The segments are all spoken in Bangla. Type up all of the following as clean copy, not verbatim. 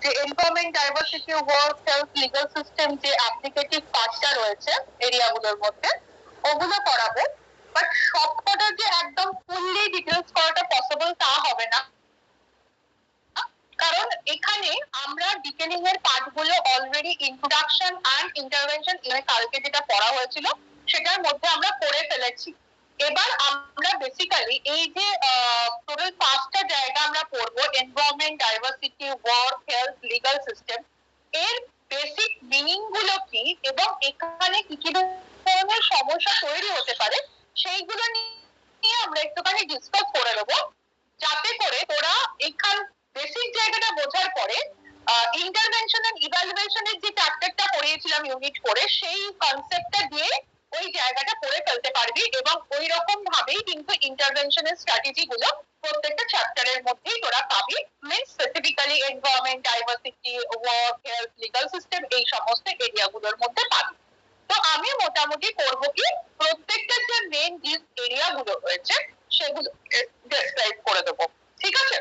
যে environment, diversity, work, health, legal system যে অ্যাপ্লিকেটিভ পার্টটা রয়েছে এরিয়াগুলোর মধ্যে, ওগুলো করাবো। বাট সবকটা যে একদম ফুললি ডিটেলস করাটা পসিবল তা হবে না, কারণ এখানে আমরা ডিটেলিং এর পার্টগুলো অলরেডি ইন্ট্রোডাকশন অ্যান্ড ইন্টারভেনশন কালকে যেটা পড়া হয়েছিল সেটার মধ্যে আমরা পড়ে ফেলেছি। এবার আমরা বেসিক্যালি এই যে টোটাল 5টা জায়গা আমরা পড়বো, environment, diversity, work, health, legal system, এর বেসিক মিনিং গুলো কি এবং এখানে কি কি ধরনের সমস্যা তৈরি হতে পারে সেইগুলো নিয়ে আমরা একটুখানি ডিসকাস করে নেবো, যাতে করে তোরা এখান বেসিক জায়গাটা বোঝার পরে ইন্টারভেনশন এন্ড ইভালুয়েশনের যে চ্যাপ্টারটা পড়িয়েছিলাম ইউনিট করে সেই কনসেপ্টটা দিয়ে ওই জায়গাটা পড়ে ফেলতে পারবি এবং ওই রকম ভাবেই কিন্তু ইন্টারভেনশনের স্ট্র্যাটেজি গুলো প্রত্যেকটা চ্যাপ্টারের মধ্যেই তোরা পাবি, means specifically environment, diversity, work, health, legal system এই সমস্ত এরিয়াগুলোর মধ্যে পাবি। তো আমি মোটামুটি করবো কি প্রত্যেকটা যে মেইন এরিয়া গুলো রয়েছে সেগুলো ডেসক্রাইব করে দেবো, ঠিক আছে?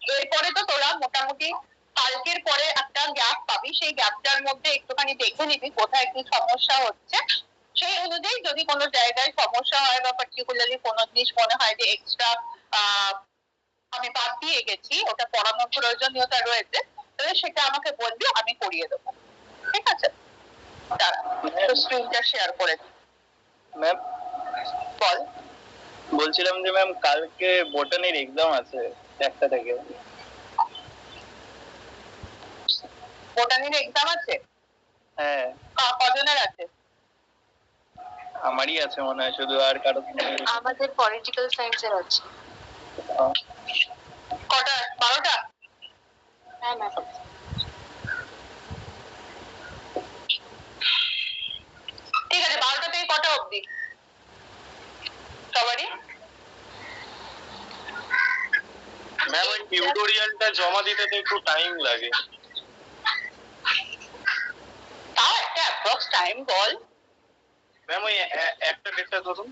এরপরে তো তোরা মোটামুটি কালকের পরে একটা গ্যাপ পাবি, সেই গ্যাপটার মধ্যে একটুখানি দেখে নিবি কোথায় কি সমস্যা হচ্ছে, সেই অনুযায়ী যদি কোনো জায়গায় সমস্যা হয় বা পার্টিকুলারলি কোনো জিনিস মনে হয় যে এক্সট্রা আমি বাদ দিয়ে গেছি, ওটা পড়ানোর প্রয়োজনীয়তা রয়েছে, তাহলে সেটা আমাকে বলবি, আমি করিয়ে দেবো, ঠিক আছে? স্ক্রিনটা শেয়ার করে দিই। ম্যাম বল। বলছিলাম যে ম্যাম কালকে বোটানির এক্সাম আছে 1টা থেকে। বোটানির এক্সাম আছে? হ্যাঁ। কজনের আছে? আমারই আছে মনে হয়, শুধু আর কারো? আমাদের পলিটিক্যাল সায়েন্সের আছে। কটা? 12টা? হ্যাঁ ম্যাম। ঠিক আছে, 12টা থেকে কটা অবধি সবারই? ম্যাম ওই টিউটোরিয়ালটা জমা দিতে তো একটু টাইম লাগে। তাও একটা অ্যাপ্রক্স টাইম বল। ম্যাম ওই একটা ডেটটা ধরুন।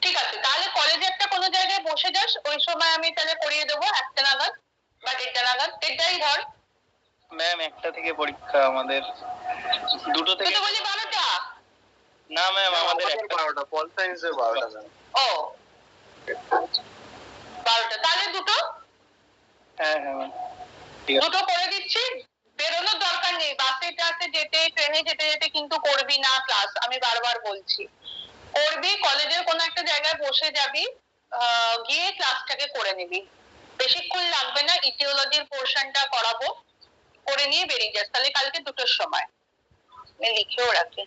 ঠিক আছে, তাহলে কলেজে একটা কোনো জায়গায় বসে যাস, ওই সময় আমি তাহলে করিয়ে দেবো 1টা নাগাদ বা 1টা নাগাদ, 1টাই ধর। ম্যাম 1টা থেকে পরীক্ষা আমাদের, 2টো থেকে। তুই তো বললি 12টা। না ম্যাম আমাদের 12টা, পল সায়েন্সের 12টা। ও 12টা, তাহলে দুটো। হ্যাঁ হ্যাঁ ম্যাম, দুটো করে দিচ্ছি, বেরোনোর দরকার নেই, বাসে টাসে যেতে, ট্রেনে যেতে যেতে কিন্তু করবি না ক্লাস, আমি বারবার বলছি। করবি কলেজের কোনো একটা জায়গায় বসে যাবি, গিয়ে ক্লাসটাকে করে নিবি, বেশিক্ষণ লাগবে না, ইটিওলজির পোর্শনটা করাবো, করে নিয়ে বেরিয়ে যাস, তাহলে কালকে 2টোর সময়। আমি লিখেও রাখি।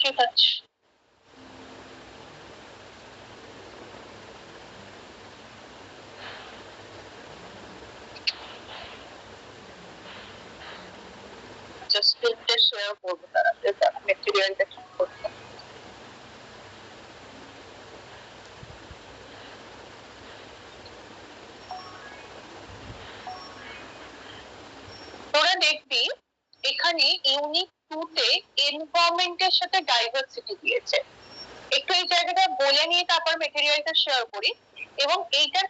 ঠিক আছে। জাস্ট স্ক্রিনটা শেয়ার করবো, তারা মেটেরিয়ালটা ঠিক করতে। তোরা দেখবি এখানে ইউনিট 2 তে এনভায়রনমেন্টের সাথে ডাইভার্সিটি দিয়েছে, একটু এই জায়গাটা বলে নিয়ে তারপর মেটেরিয়ালটা শেয়ার করি। এবং এইটার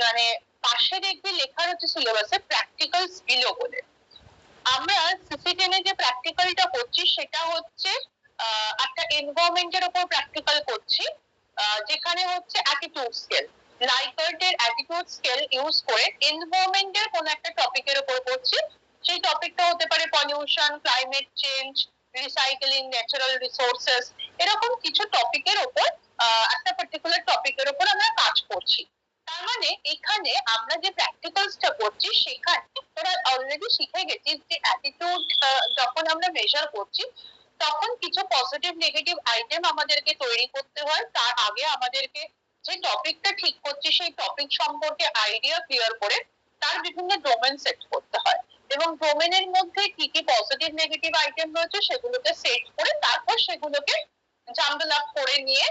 মানে পাশে দেখবি লেখা হচ্ছে সিলেবাসে প্র্যাকটিক্যাল স্কিলও বলে। আমরা সিসি10 যে প্র্যাকটিক্যালটা করছি সেটা হচ্ছে একটা এনভায়রনমেন্টের উপর প্র্যাকটিক্যাল করছি, যেখানে হচ্ছে অ্যাটিটিউড স্কেল, লাইকার্টের অ্যাটিটিউড স্কেল ইউজ করে এনভায়রনমেন্টের কোন একটা টপিকের উপর করছি। সেই টপিকটা হতে পারে pollution, climate change, recycling, natural resources, এরকম কিছু টপিকের উপর একটা পার্টিকুলার টপিকের উপর আমরা কাজ করছি। তার মানে এখানে আমরা যে প্র্যাকটিক্যালসটা করছি সেখানে তোরা অলরেডি শিখে গেছিস যে অ্যাটিটিউড যখন আমরা মেজার করছি তখন কিছু পজিটিভ নেগেটিভ আইটেম আমাদেরকে তৈরি করতে হয়, তার আগে আমাদেরকে যে টপিকটা ঠিক করছি সেই টপিক সম্পর্কে আইডিয়া ক্লিয়ার করে তার বিভিন্ন ডোমেন সেট করতে হয় এবং ডোমেনের মধ্যে কি কি পজিটিভ নেগেটিভ আইটেম রয়েছে সেগুলোকে সেট করে তারপর সেগুলোকে জাম্বল আপ করে নিয়ে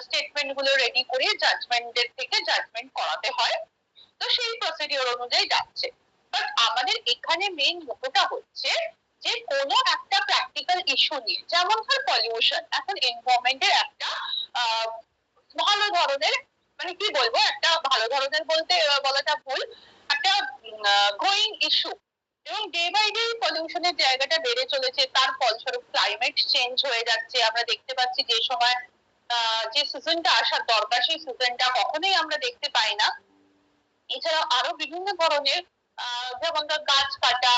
স্টেটমেন্ট গুলো রেডি করে জাজমেন্টের থেকে জাজমেন্ট করাতে হয়। তো সেই প্রসিডিওর অনুযায়ী যাচ্ছে। বাট আমাদের এখানে মেইন মোটোটা হচ্ছে যে কোনো একটা প্র্যাকটিক্যাল ইস্যু নিয়ে, যেমন ধর পলিউশন, এখন এনভায়রনমেন্টের একটা ভালো ধরনের, মানে কি বলবো, একটা ভালো ধরনের বলতে বলাটা ভুল, একটা গ্রোয়িং ইস্যু, এবং ডে বাই ডে পলিউশনের জায়গাটা বেড়ে চলেছে। তার ফলস্বরূপ ক্লাইমেট চেঞ্জ হয়ে যাচ্ছে। আমরা দেখতে পাচ্ছি যে সময় যে সিজনটা আসার দরকার সেই সিজনটা কখনোই আমরা দেখতে পাই না। এছাড়াও আরো বিভিন্ন ধরনের যেমন ধর গাছ কাটা,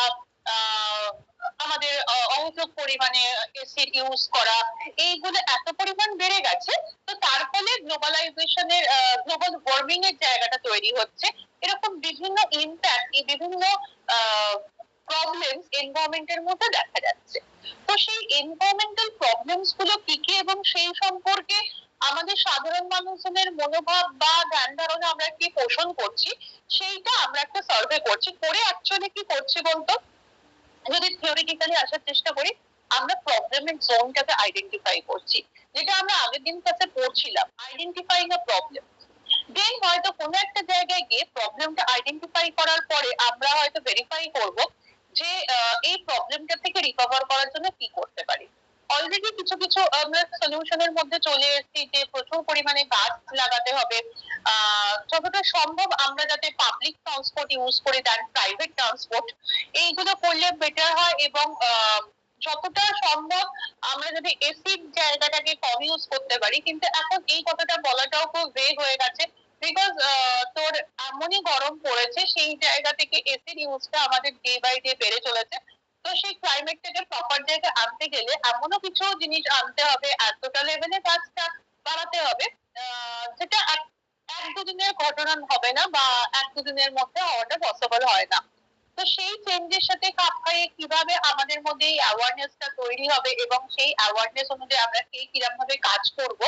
আমাদের অহেতুক পরিমাণে এসির ইউজ করা, এইগুলো এত পরিমাণ বেড়ে গেছে। তো তার ফলে গ্লোবালাইজেশনের, গ্লোবাল ওয়ার্মিং এর জায়গাটা তৈরি হচ্ছে। এরকম বিভিন্ন ইম্প্যাক্ট, এই বিভিন্ন প্রবলেমস এনভায়রনমেন্টের মধ্যে দেখা যাচ্ছে। তো সেই এনভায়রনমেন্টাল প্রবলেমস গুলো কি কি এবং সেই সম্পর্কে আমাদের সাধারণ মানুষজনের মনোভাব বা ধ্যান ধারণা আমরা কি পোষণ করছি, সেইটা আমরা একটা সার্ভে করছি। করে অ্যাকচুয়ালি কি করছি বলতো, যদি থিওরিটিক্যালি আসার চেষ্টা করি, আমরা প্রবলেমের জোনটাকে আইডেন্টিফাই করছি, যেটা আমরা আগের দিন কাছে পড়ছিলাম, আইডেন্টিফাইং আ প্রবলেম। দেন হয়তো কোনো একটা জায়গায় গিয়ে প্রবলেমটা আইডেন্টিফাই করার পরে আমরা হয়তো ভেরিফাই করব যে এই প্রবলেমটা থেকে রিকভার করার জন্য কি করতে পারি। অলরেডি কিছু কিছু আমরা সলিউশনের মধ্যে চলে এসেছি যে প্রচুর পরিমাণে গাছ লাগাতে হবে। যতটা সম্ভব আমরা যাতে পাবলিক ট্রান্সপোর্ট ইউজ করি দেন প্রাইভেট ট্রান্সপোর্ট, এইগুলো করলে বেটার হয়। এবং যতটা সম্ভব আমরা যদি এসির জায়গাটাকে কম ইউজ করতে পারি। কিন্তু এখন এই কথাটা বলাটাও খুব ভেগ হয়ে গেছে, বিকজ তোর এমনই গরম পড়েছে, সেই জায়গা থেকে এসির ইউজটা আমাদের ডে বাই ডে বেড়ে চলেছে। তো সেই ক্লাইমেটটাকে প্রপার জায়গায় আনতে গেলে এমনও কিছু জিনিস আনতে হবে, এতটা লেভেলে গাছটা বাড়াতে হবে যেটা এক দুদিনের ঘটনা হবে না, বা এক দুদিনের মধ্যে হওয়াটা পসিবল হয় না। তো সেই চেঞ্জের সাথে খাপ খাইয়ে কিভাবে আমাদের মধ্যে এই অ্যাওয়ারনেসটা তৈরি হবে এবং সেই অ্যাওয়ারনেস অনুযায়ী আমরা কে কিরকম ভাবে কাজ করব,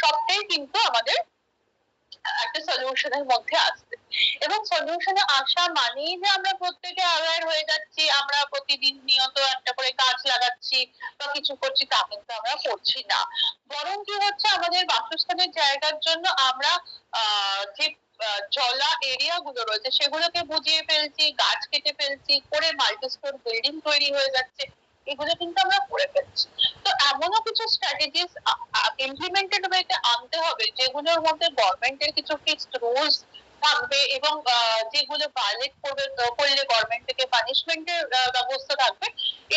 সবটাই কিন্তু আমাদের একটা সলিউশনের মধ্যে আসবে। এবং সলিউশনে আসা মানেই যে আমরা প্রত্যেকে অ্যাওয়্যার হয়ে যাচ্ছি, আমরা প্রতিদিন নিয়ত একটা করে গাছ লাগাচ্ছি বা কিছু করছি, তা কিন্তু আমরা করছি না। বরং কি হচ্ছে, আমাদের বাসস্থানের জায়গার জন্য আমরা যে জলা এরিয়া গুলো রয়েছে সেগুলোকে বুঝিয়ে ফেলছি, গাছ কেটে ফেলছি, করে মাল্টিস্টোর বিল্ডিং তৈরি হয়ে যাচ্ছে, এগুলো কিন্তু আমরা করে ফেলছি। তো এমনও কিছু স্ট্র্যাটেজিস ইমপ্লিমেন্টেড ওয়েতে আনতে হবে যেগুলোর মধ্যে গভর্নমেন্টের কিছু ফিক্সড রুলস থাকবে, এবং যেগুলো ভায়োলেট করলে গভর্নমেন্ট থেকে পানিশমেন্টের ব্যবস্থা থাকবে।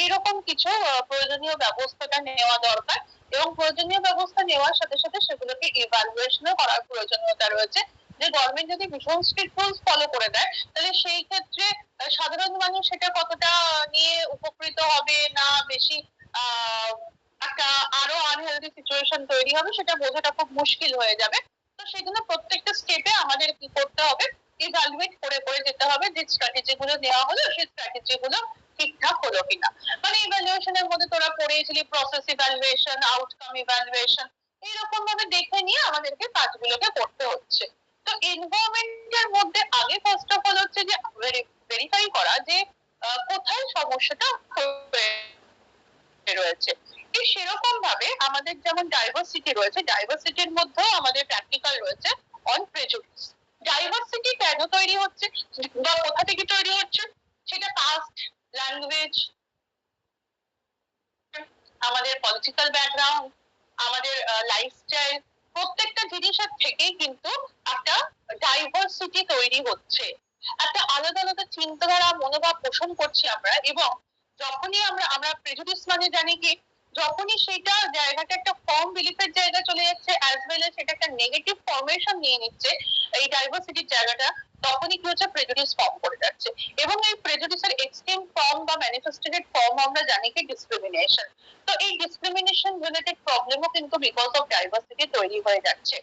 এইরকম কিছু প্রয়োজনীয় ব্যবস্থাটা নেওয়া দরকার, এবং প্রয়োজনীয় ব্যবস্থা নেওয়ার সাথে সাথে সেগুলোকে ইভ্যালুয়েশনও করার প্রয়োজনীয়তা রয়েছে। যে গভর্নমেন্ট যদি ভীষণ স্ট্রিক্ট রুলস ফলো করে দেয়, তাহলে সেই ক্ষেত্রে সাধারণ মানুষ সেটা কতটা নিয়ে উপকৃত হবে না বেশি একটা আরো আনহেলদি সিচুয়েশন তৈরি হবে, সেটা বোঝাটা খুব মুশকিল হয়ে যাবে। তো সেজন্য প্রত্যেকটা স্টেপে আমাদের কি করতে হবে, ইভ্যালুয়েট করে করে যেতে হবে যে স্ট্র্যাটেজি গুলো নেওয়া হলো সেই স্ট্র্যাটেজি গুলো ঠিকঠাক হলো কিনা। মানে ইভ্যালুয়েশনের মধ্যে তোরা পড়েছিলি প্রসেস ইভ্যালুয়েশন, আউটকাম ইভ্যালুয়েশন, এইরকম ভাবে দেখে নিয়ে আমাদেরকে কাজগুলোকে করতে হচ্ছে। তো এনভায়রনমেন্টের মধ্যে আগে ফার্স্ট অফ অল হচ্ছে যে ভেরিফাই করা যে কোথায় সমস্যাটা রয়েছে। ঠিক সেরকম ভাবে আমাদের যেমন ডাইভার্সিটি রয়েছে, ডাইভার্সিটির মধ্যেও আমাদের প্র্যাকটিক্যাল রয়েছে অন প্রেজুডিস। ডাইভার্সিটি কেন তৈরি হচ্ছে বা কোথা থেকে তৈরি হচ্ছে, সেটা কাস্ট, ল্যাঙ্গুয়েজ, আমাদের পলিটিক্যাল ব্যাকগ্রাউন্ড, আমাদের লাইফস্টাইল, প্রত্যেকটা জিনিসের থেকেই কিন্তু একটা ডাইভার্সিটি তৈরি হচ্ছে। একটা আলাদা আলাদা চিন্তাধারা মনোভাব পোষণ করছি আমরা। এবং যখনই আমরা প্রেজুডিস মানে জানি কি, যখনই সেটা জায়গাটা একটা ফর্ম বিলিফের জায়গা চলে যাচ্ছে, অ্যাজ ওয়েল এজ সেটা একটা নেগেটিভ ফরমেশন নিয়ে নিচ্ছে এই ডাইভার্সিটির জায়গাটা, তখনই কি হচ্ছে, প্রেজুডিস ফর্ম করে যাচ্ছে। এবং এই প্রেজুডিসের এক্সট্রিম ফর্ম বা ম্যানিফেস্টেড ফর্ম আমরা জানি কি ডিসক্রিমিনেশন। তো এই ডিসক্রিমিনেশন রিলেটেড প্রবলেমও কিন্তু বিকজ অফ ডাইভার্সিটি তৈরি হয়ে যাচ্ছে।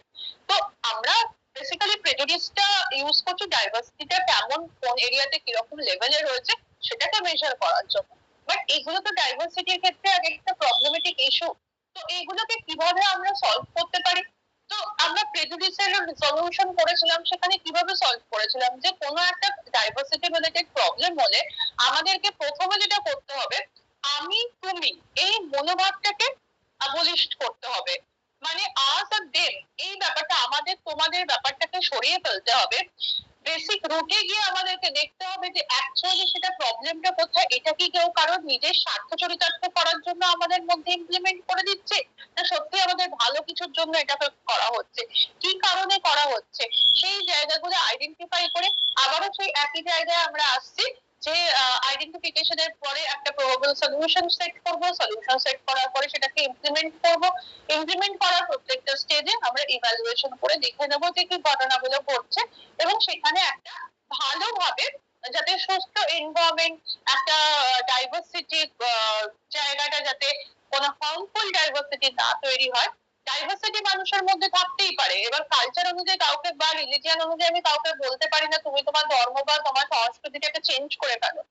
তো আমরা বেসিক্যালি প্রেজুডিসটা ইউজ করছি ডাইভার্সিটিটা কেমন, কোন এরিয়াতে কিরকম লেভেলে রয়েছে সেটাকে মেজার করার জন্য। বাট এগুলো তো ডাইভার্সিটির ক্ষেত্রে আগে একটা প্রবলেমেটিক ইস্যু। তো এইগুলোকে কিভাবে আমরা সলভ করতে পারি, তো আমরা প্রেজুডিসের সলিউশন করেছিলাম, সেখানে কিভাবে সলভ করেছিলাম যে কোনো একটা ডাইভার্সিটি রিলেটেড প্রবলেম হলে আমাদেরকে প্রথমে যেটা করতে হবে, আমি তুমি এই মনোভাবটাকে অ্যাবলিশ করতে হবে। মানে আস আর দেম, এই ব্যাপারটা আমাদের তোমাদের ব্যাপারটাকে সরিয়ে ফেলতে হবে। বেসিক রুটে গিয়ে আমাদেরকে দেখতে হবে যে অ্যাকচুয়ালি সেটা প্রবলেমটা কোথায়। এটা কি কেউ কারোর নিজের স্বার্থ চরিতার্থ করার জন্য আমাদের মধ্যে ইমপ্লিমেন্ট করে দিচ্ছে, না সত্যি আমাদের ভালো কিছুর জন্য এটাকে করা হচ্ছে, কি কারণে করা হচ্ছে, সেই জায়গাগুলো আইডেন্টিফাই করে আবারও সেই একই জায়গায় আমরা আসছি যে আইডেন্টিফিকেশনের পরে একটা প্রবাবল সলিউশন সেট করব, সলিউশন সেট করার পরে সেটাকে ইমপ্লিমেন্ট করব, ইমপ্লিমেন্ট করার প্রত্যেকটা স্টেজে আমরা ইভ্যালুয়েশন করে দেখে নেবো যে কি ঘটনাগুলো ঘটছে, এবং সেখানে একটা ভালোভাবে যাতে সুস্থ এনভায়রনমেন্ট, একটা ডাইভার্সিটি জায়গাটা যাতে কোনো হার্মফুল ডাইভার্সিটি না তৈরি হয়। ডাইভার্সিটি মানুষের মধ্যে থাকতেই পারে, এবার কালচার অনুযায়ী কাউকে বা রিলিজিয়ান অনুযায়ী আমি কাউকে বলতে পারি না তুমি তোমার ধর্ম বা তোমার সংস্কৃতিটাকে চেঞ্জ করে ফেলো।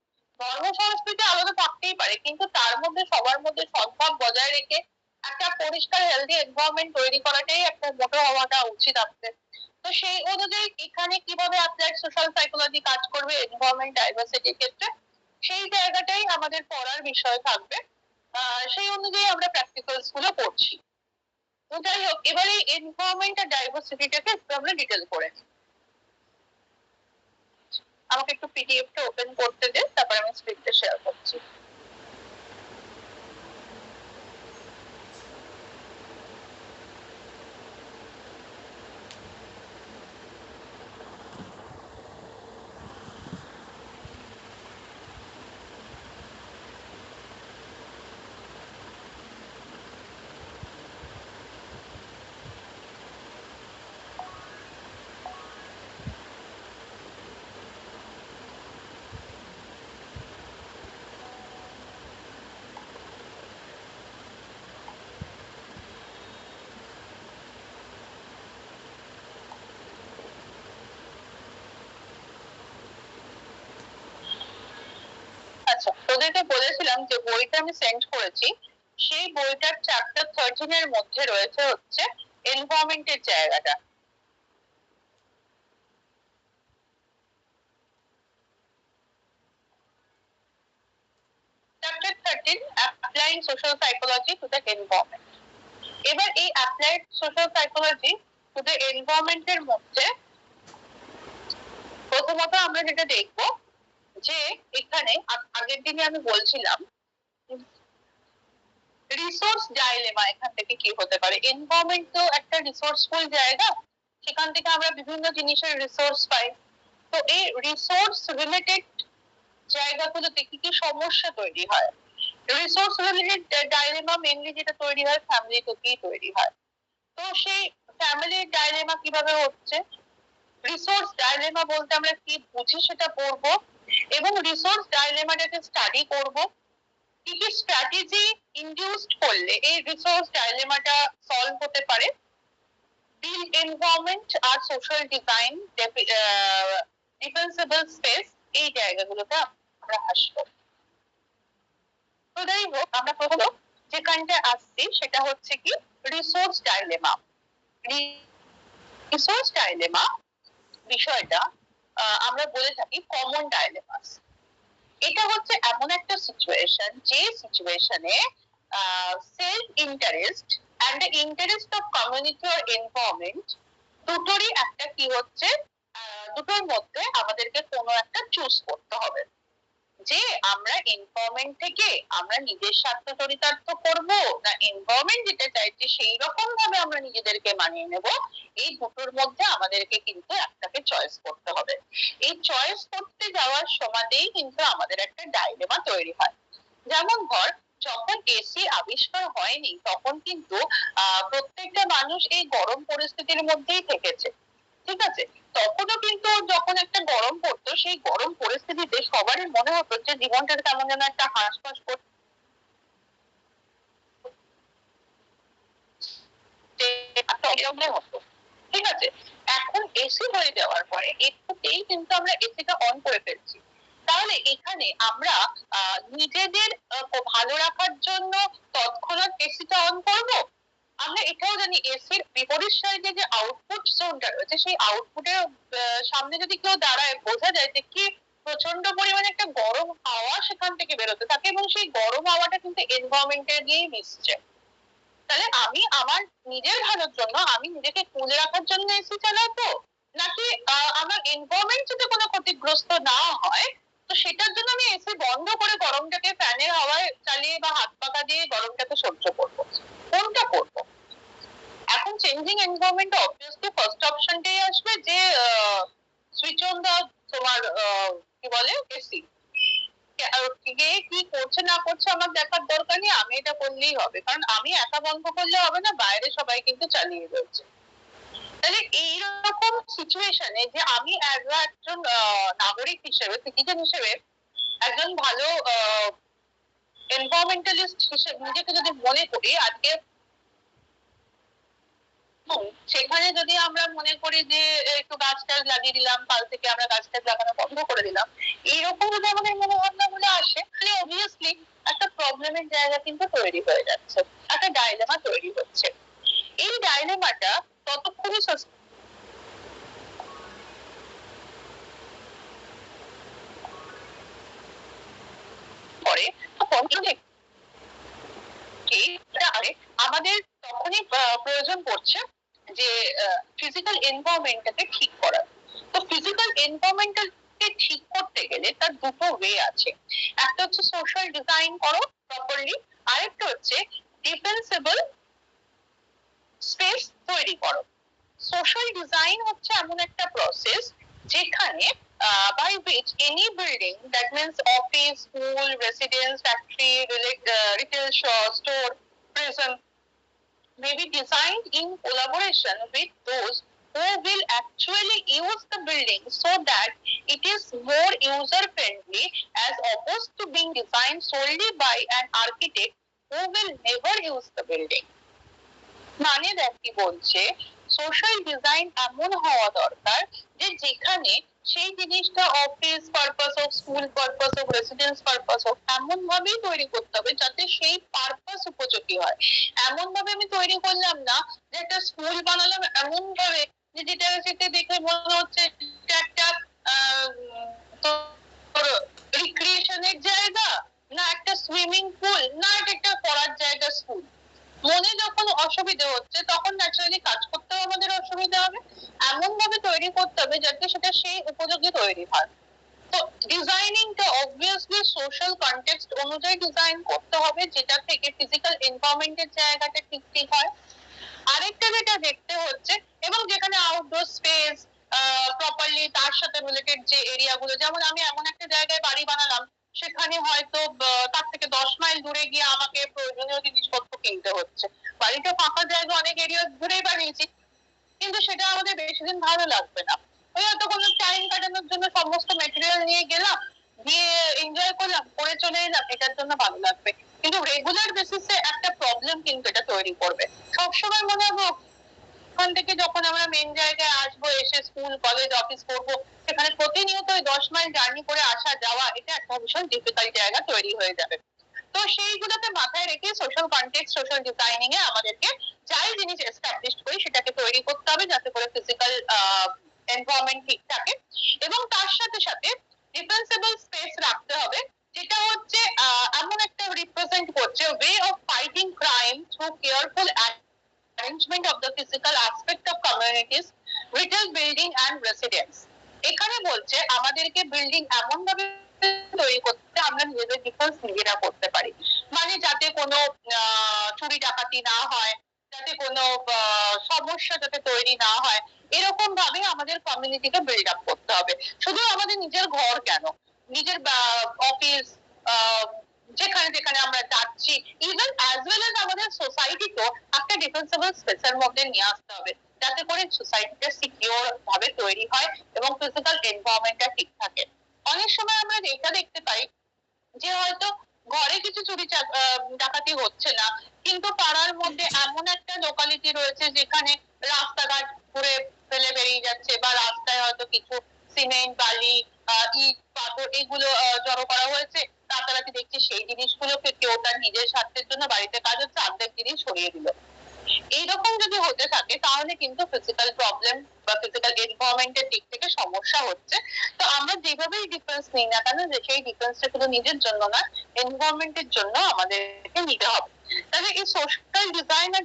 ধর্ম সংস্কৃতি আলাদা থাকতেই পারে, কিন্তু তার মধ্যে সবার মধ্যে সদ্ভাব বজায় রেখে একটা পরিষ্কার হেলদি এনভায়রনমেন্ট তৈরি করাটাই একটা মোটো হওয়াটা উচিত আমাদের। তো সেই অনুযায়ী এখানে কিভাবে অ্যাপ্লাইড সোশ্যাল সাইকোলজি কাজ করবে এনভায়রনমেন্ট ডাইভার্সিটির ক্ষেত্রে, সেই জায়গাটাই আমাদের পড়ার বিষয় থাকবে। সেই অনুযায়ী আমরা প্র্যাকটিক্যালস গুলো করছি। তো যাই হোক, এবারে এনভায়রনমেন্ট আর ডাইভার্সিটিটাকে একটু আমরা ডিটেল করে নিই। আমাকে একটু পিডিএফ টা ওপেন করতে দে, তারপর আমি স্ক্রিনটা শেয়ার করছি। আচ্ছা, তোদেরকে বলেছিলাম যে বইটা আমি সেন্ড করেছি, সেই বইটার চ্যাপ্টার 13 এর মধ্যে রয়েছে হচ্ছে এনভায়রনমেন্টের জায়গাটা। Chapter 13, applying social psychology to the environment. এবার এই applied social psychology to the environment এর মধ্যে প্রথমত আমরা যেটা দেখবো যে এখানে আগের দিনে আমি বলছিলাম রিসোর্স ডাইলেমা এখান থেকে কি হতে পারে। এনভায়রনমেন্ট তো একটা রিসোর্সফুল জায়গা, সেখান থেকে আমরা বিভিন্ন জিনিসের রিসোর্স পাই। তো এই রিসোর্স রিলেটেড জায়গাগুলোতে কি কি সমস্যা তৈরি হয়, রিসোর্স রিলেটেড ডাইলেমা মেনলি যেটা তৈরি হয় ফ্যামিলি থেকেই তৈরি হয়। তো সেই ফ্যামিলির ডাইলেমা কিভাবে হচ্ছে, রিসোর্স ডাইলেমা বলতে আমরা কি বুঝি সেটা পড়বো, এবং রিসোর্স ডাইলেমাটাকে স্টাডি করব, কি কি স্ট্র্যাটেজি ইনডিউসড করলে এই রিসোর্স ডাইলেমাটা সলভ হতে পারে। বিল্ড এনভায়রনমেন্ট আর সোশ্যাল ডিজাইন ডিফেন্সিবল স্পেস, এই জায়গাগুলোতে আমরা আসবো। তো যাই হোক, আমরা প্রথম যেখানটা আসছি সেটা হচ্ছে কি রিসোর্স ডাইলেমা। রিসোর্স ডাইলেমা বিষয়টা আমরা বলে থাকি কমন ডাইলেমাস। এটা হচ্ছে এমন একটা সিচুয়েশন যে সিচুয়েশনে self interest and the interest of community or environment দুটোরই একটা কি হচ্ছে, দুটোর মধ্যে আমাদেরকে কোনো একটা চুজ করতে হবে যে আমরা এনভায়রনমেন্ট থেকে আমরা নিজের স্বার্থ চরিতার্থ করব, না এনভায়রনমেন্ট যেটা চাইছে সেই রকম ভাবে আমরা নিজেদেরকে মানিয়ে নেব। এই দুটোর মধ্যে আমাদেরকে কিন্তু একটাকে চয়েস করতে হবে। এই চয়েস করতে যাওয়ার সময়তেই কিন্তু আমাদের একটা ডাইলেমা তৈরি হয়। যেমন ধর, যখন এসি আবিষ্কার হয়নি তখন কিন্তু প্রত্যেকটা মানুষ এই গরম পরিস্থিতির মধ্যেই থেকেছে, ঠিক আছে। তখনও কিন্তু যখন একটা গরম পড়তো সেই গরম পরিস্থিতিতে সবারই মনে হতো যে জীবনটা কেমন যেন একটা হাঁসফাঁস করছে, হতো, ঠিক আছে। এখন এসি হয়ে যাওয়ার পরে একটুতেই কিন্তু আমরা এসিটা অন করে ফেলছি। তাহলে এখানে আমরা নিজেদের ভালো রাখার জন্য তৎক্ষণাৎ এসিটা অন করব। আমরা এটাও জানি এসির বিপরীত সাইডে যে আউটপুট জোনটা রয়েছে সেই আউটপুটের সামনে যদি কেউ দাঁড়ায় বোঝা যায় যে কি প্রচন্ড পরিমাণে একটা গরম হাওয়া সেখান থেকে বেরোতে থাকে, এবং সেই গরম হাওয়াটা কিন্তু এনভায়রনমেন্টের দিয়েই মিশছে। তাহলে আমি আমার নিজের ভালোর জন্য, আমি নিজেকে কুল রাখার জন্য এসি চালাবো, নাকি আমার এনভায়রনমেন্ট যাতে কোনো ক্ষতিগ্রস্ত না হয় তো সেটার জন্য আমি এসি বন্ধ করে গরমটাকে ফ্যানের হাওয়ায় চালিয়ে বা হাত পাখা দিয়ে গরমটাকে সহ্য করবো, কোনটা করবো? এখন চেঞ্জিং এনভায়রনমেন্ট অবভিয়াসলি ফার্স্ট অপশনটাই আসবে যে সুইচ অন দা তোমার কি বলে এসি। কে কি করছে না করছে আমার দেখার দরকার নেই, আমি এটা করলেই হবে, কারণ আমি একা বন্ধ করলে হবে না, বাইরে সবাই কিন্তু চালিয়ে রয়েছে। তাহলে এইরকম সিচুয়েশনে যে আমি একজন নাগরিক হিসেবে, সিটিজেন হিসেবে একজন ভালো এনভায়রনমেন্টালিস্ট হিসেবে নিজেকে যদি মনে করি আজকে, সেখানে যদি আমরা মনে করি যে একটু গাছ টাছ লাগিয়ে দিলাম, কাল থেকে আমরা গাছ টাছ লাগানো বন্ধ করে দিলাম, এইরকম যদি আমাদের মনে ভাবনা গুলো আসে তাহলে অবভিয়াসলি একটা প্রবলেমের জায়গা কিন্তু তৈরি হয়ে যাচ্ছে, একটা ডাইলেমা তৈরি হচ্ছে। এই ডাইলেমাটা ততক্ষণই করে তখন আমাদের তখনই প্রয়োজন পড়ছে যে ফিজিক্যাল এনভায়রনমেন্টটাকে ঠিক করার। তো ফিজিক্যাল এনভায়রনমেন্টটাকে ঠিক করতে গেলে তার দুটো ওয়ে আছে, একটা হচ্ছে সোশ্যাল ডিজাইন করো প্রপারলি, আরেকটা হচ্ছে ডিফেন্সিবল স্পেস তৈরি করো। সোশ্যাল ডিজাইন হচ্ছে এমন একটা প্রসেস যেখানে by which any building, that means office, school, residence, factory, retail store, prison, may be designed in collaboration with those who will actually use the building so that it is more user friendly, as opposed to being designed solely by an architect who will never use the building. মানে দেখ কি বলছে, সোশ্যাল ডিজাইন এমন হওয়া দরকার যে যেখানে সেই জিনিসটা অফিস পারপাস হোক, স্কুল পারপাস হোক, রেসিডেন্স পারপাস হোক, এমন ভাবেই তৈরি করতে হবে যাতে সেই পারপাস উপযোগী হয়। এমন ভাবে আমি তৈরি করলাম না যে একটা স্কুল বানালাম এমন ভাবে যে যেটা দেখে মনে হচ্ছে এটা একটা রিক্রিয়েশনের জায়গা, না একটা সুইমিং পুল, না এটা একটা পড়ার জায়গা স্কুল। মনে যখন অসুবিধা হচ্ছে তখন ন্যাচারালি কাজ করতেও আমাদের অসুবিধা হবে, এমন ভাবে তৈরি করতে হবে যাতে সেটা সেই উপযোগী তৈরি হয়। তো ডিজাইনিংটা অবভিয়াসলি সোশ্যাল কনটেক্সট অনুযায়ী ডিজাইন করতে হবে, যেটা থেকে ফিজিক্যাল এনভায়রনমেন্টের জায়গাটা ঠিক ঠিক হয়। আরেকটা যেটা দেখতে হচ্ছে, এবং যেখানে আউটডোর স্পেস প্রপারলি তার সাথে রিলেটেড যে এরিয়া গুলো, যেমন আমি এমন একটা জায়গায় বাড়ি বানালাম সেখানে হয়তো তার থেকে 10 মাইল দূরে গিয়ে আমাকে প্রয়োজনীয় জিনিসপত্র কিনতে হচ্ছে। বাড়িটা ফাঁকা জায়গা অনেক এরিয়া ধরেই বানিয়েছি, কিন্তু সেটা আমাদের বেশি দিন ভালো লাগবে না। ওই হয়তো কোনো টাইম কাটানোর জন্য সমস্ত মেটেরিয়াল নিয়ে গেলাম, গিয়ে এনজয় করলাম, করে চলে এলাম, এটার জন্য ভালো লাগবে, কিন্তু রেগুলার বেসিসে একটা প্রবলেম কিন্তু এটা তৈরি করবে। সবসময় মনে হবে ওখান থেকে যখন আমরা মেন জায়গায় আসবো, এসে স্কুল কলেজ অফিস করবো, সেখানে প্রতিনিয়ত ওই 10 মাইল জার্নি করে আসা যাওয়া, এটা একটা ভীষণ ডিফিকাল্ট জায়গা তৈরি হয়ে যাবে। তো সেইগুলোকে মাথায় রেখে সোশ্যাল কনটেক্সট, সোশ্যাল ডিজাইনিং এ আমাদেরকে যাই জিনিস এস্টাবলিশ করি সেটাকে তৈরি করতে হবে যাতে করে ফিজিক্যাল এনভায়রনমেন্ট ঠিক থাকে, এবং তার সাথে সাথে ডিফেন্সিবল স্পেস রাখতে হবে, যেটা হচ্ছে এমন একটা রিপ্রেজেন্ট করছে way of fighting crime through careful arrangement of the physical aspect of communities, retail building and residence. এখানে বলছে আমাদেরকে বিল্ডিং এমন ভাবে তৈরি করতে আমরা নিজেদের ডিফেন্স নিজেরা করতে পারি, মানে যাতে কোনো চুরি ডাকাতি না হয়, যাতে কোনো সমস্যা যাতে তৈরি না হয়, এরকম ভাবে আমাদের কমিউনিটিকে বিল্ড আপ করতে হবে। শুধু আমাদের নিজের ঘর কেন, নিজের অফিস, যেখানে যেখানে আমরা যাচ্ছি, ইভেন অ্যাজ ওয়েল এজ আমাদের সোসাইটিকেও একটা ডিফেন্সিবল স্পেসের মধ্যে নিয়ে আসতে হবে, যাতে করে সোসাইটিটা সিকিউর ভাবে তৈরি হয় এবং ফিজিক্যাল এনভায়রনমেন্টটা ঠিক থাকে। অনেক সময় আমরা এটা দেখতে পাই যে হয়তো ঘরে কিছু চুরি ডাকাতি হচ্ছে না, কিন্তু পাড়ার মধ্যে এমন একটা লোকালিটি রয়েছে যেখানে রাস্তাঘাট ঘুরে ফেলে বেরিয়ে যাচ্ছে, বা রাস্তায় হয়তো কিছু সিমেন্ট বালি ইট পাথর এগুলো জড়ো করা হয়েছে, রাতারাতি দেখছি সেই জিনিসগুলোকে কেউ তার নিজের স্বার্থের জন্য বাড়িতে কাজ হচ্ছে অর্ধেক জিনিস সরিয়ে দিল। এইরকম যদি হতে থাকে তাহলে কিন্তু ফিজিক্যাল প্রবলেম বা ফিজিক্যাল এনভায়রনমেন্টের দিক থেকে সমস্যা হচ্ছে। তো আমরা যেভাবেই ডিফেন্স নিই না কেন, যে সেই ডিফেন্সটা শুধু নিজের জন্য না, এনভায়রনমেন্টের জন্য আমাদেরকে নিতে হবে। তাহলে এই সোশ্যাল ডিজাইন আর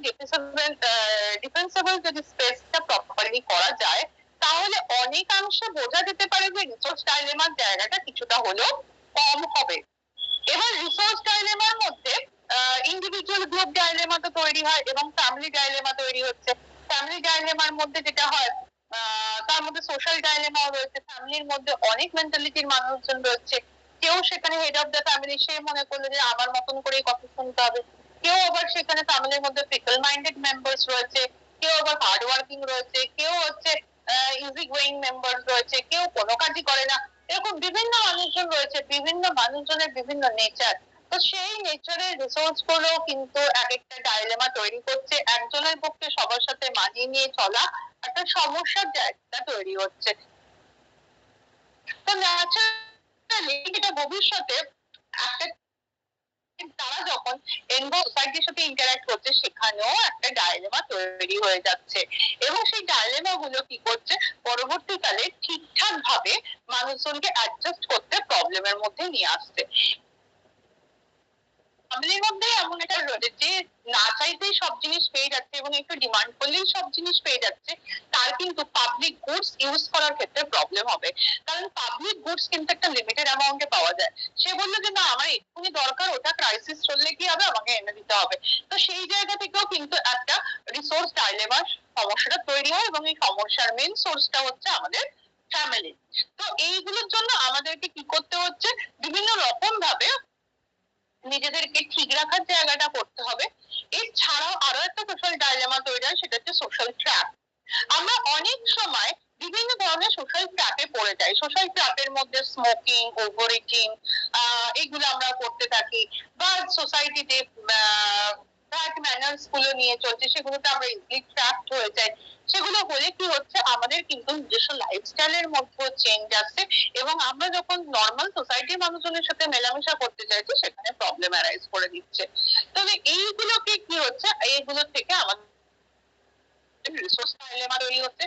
ডিফেন্সেবল যদি স্পেসটা প্রপারলি করা যায়, তাহলে অনেকাংশে বোঝা যেতে পারে যে রিসোর্স ডাইলেমার জায়গাটা কিছুটা হলেও কম হবে। এবার রিসোর্স ডাইলেমার মধ্যে ইন্ডিভিজুয়াল গ্রুপ ডাইলেমা তো তৈরি হয় এবং ফ্যামিলি ডাইলেমা তৈরি হচ্ছে। ফ্যামিলি ডাইলেমার মধ্যে যেটা হয়, তার মধ্যে সোশ্যাল ডাইলেমাও রয়েছে। ফ্যামিলির মধ্যে অনেক মেন্টালিটির মানুষজন রয়েছে। কেউ সেখানে হেড অফ দ্য ফ্যামিলি, সে মনে করলো যে আমার মতন করেই কথা শুনতে হবে। কেউ আবার সেখানে ফ্যামিলির মধ্যে ফিকল মাইন্ডেড মেম্বার্স রয়েছে, কেউ আবার হার্ড ওয়ার্কিং রয়েছে, কেউ হচ্ছে ইজি গোয়িং মেম্বার্স রয়েছে, কেউ কোনো কাজই করে না। এরকম বিভিন্ন মানুষজন রয়েছে, বিভিন্ন মানুষজনের বিভিন্ন নেচার। তো সেই নেচারের রিসোর্স গুলো কিন্তু এক একটা ডাইলেমা তৈরি করছে। একজনের পক্ষে সবার সাথে মানিয়ে নিয়ে চলা একটা সমস্যার জায়গা তৈরি হচ্ছে। তো ন্যাচারালি এটা ভবিষ্যতে একটা, তারা যখন সোসাইটির সাথে ইন্টারঅ্যাক্ট করছে সেখানেও একটা ডাইলেমা তৈরি হয়ে যাচ্ছে, এবং সেই ডাইলেমা গুলো কি করছে পরবর্তীকালে ঠিকঠাক ভাবে মানুষজনকে অ্যাডজাস্ট করতে প্রবলেমের মধ্যে নিয়ে আসছে। ফ্যামিলির মধ্যে এমন একটা রয়েছে যে না চাইতেই সব জিনিস পেয়ে যাচ্ছে এবং একটু ডিমান্ড করলেই সব জিনিস পেয়ে যাচ্ছে, তার কিন্তু পাবলিক গুডস ইউজ করার ক্ষেত্রে প্রবলেম হবে। কারণ পাবলিক গুডস কিন্তু একটা লিমিটেড অ্যামাউন্টে পাওয়া যায়। সে বললো যে না আমার এক্ষুনি দরকার, ওটা ক্রাইসিস চললে কি হবে, আমাকে এনে দিতে হবে। তো সেই জায়গা থেকেও কিন্তু একটা রিসোর্স ডাইলেমার সমস্যাটা তৈরি হয়, এবং এই সমস্যার মেন সোর্সটা হচ্ছে আমাদের ফ্যামিলি। তো এইগুলোর জন্য আমাদেরকে কি করতে হচ্ছে, বিভিন্ন রকম ভাবে নিজেদেরকে ঠিক রাখার জায়গাটা করতে হবে। এছাড়াও আরো একটা সোশ্যাল ডাইলেমা তৈরি হয়, সেটা হচ্ছে সোশ্যাল ট্র্যাপ। আমরা অনেক সময় বিভিন্ন ধরনের সোশ্যাল ট্র্যাপে পড়ে যাই। সোশ্যাল ট্র্যাপের মধ্যে স্মোকিং, ওভার ইটিং, এগুলো আমরা করতে থাকি, বা সোসাইটিতে ব্যাড ম্যানার্স গুলো নিয়ে চলছে, সেগুলোতে আমরা ইজিলি ট্র্যাপড হয়ে যাই। সেগুলো হলে কি হচ্ছে, আমাদের কিন্তু নিজস্ব লাইফস্টাইলের মধ্যে চেঞ্জ আসছে, এবং আমরা যখন নর্মাল সোসাইটির মানুষজনের সাথে মেলামেশা করতে চাইছি সেখানে প্রবলেম অ্যারাইজ করে দিচ্ছে। তবে এইগুলোকে কি হচ্ছে, এইগুলো থেকে আমাদের রিসোর্স ডাইলেমা তৈরি হচ্ছে।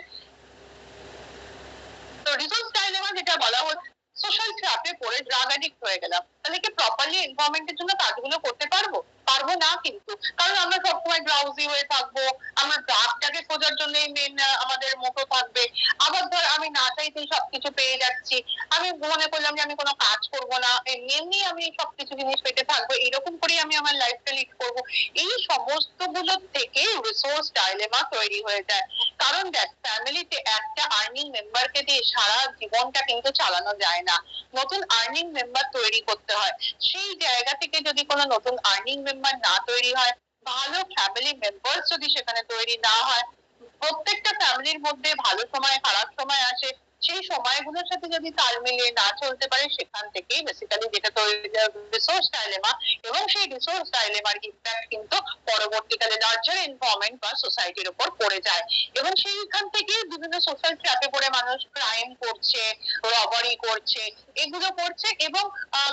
তো রিসোর্স ডাইলেমা যেটা বলা হচ্ছে, সোশ্যাল ট্র্যাপে পড়ে ড্রাগ অ্যাডিক্ট হয়ে গেলাম, তাহলে কি প্রপারলি এনভায়রনমেন্টের জন্য কাজগুলো করতে পারবো? পারবো না কিন্তু। কারণ আমরা সবসময় ড্রাউজি হয়ে থাকবো, আমরা ড্রাগটাকে খোঁজার জন্যই মেন আমাদের মোটো থাকবে। আবার ধর আমি না চাইতেই সবকিছু পেয়ে যাচ্ছি, আমি মনে করলাম যে আমি কোনো কাজ করবো না, এমনি আমি সবকিছু জিনিস পেতে থাকবো, এরকম করেই আমি আমার লাইফটা লিড করবো। এই সমস্ত গুলো থেকে রিসোর্স ডাইলেমা তৈরি হয়ে যায়। কারণ দেখ, ফ্যামিলিতে একটা আর্নিং মেম্বারকে দিয়ে সারা জীবনটা কিন্তু চালানো যায় না, নতুন আর্নিং মেম্বার তৈরি করতে হয়। সেই জায়গা থেকে যদি কোনো নতুন আর্নিং মেম্বার না তৈরি হয়, ভালো ফ্যামিলি মেম্বার যদি সেখানে তৈরি না হয়, প্রত্যেকটা ফ্যামিলির মধ্যে ভালো সময় খারাপ সময় আসে, সেই সময়গুলোর সাথে যদি তাল মিলিয়ে না চলতে পারে, সেখান থেকেই বেসিক্যালি যেটা তৈরি রিসোর্স ডাইলেমা, এবং সেই রিসোর্স ডাইলেমার ইম্প্যাক্ট কিন্তু পরবর্তীকালে লার্জার এনভায়রনমেন্ট বা সোসাইটির উপর পড়ে যায়, এবং সেইখান থেকে বিভিন্ন সোশ্যাল ট্র্যাপে পড়ে মানুষ ক্রাইম করছে, রবারি করছে, এগুলো করছে, এবং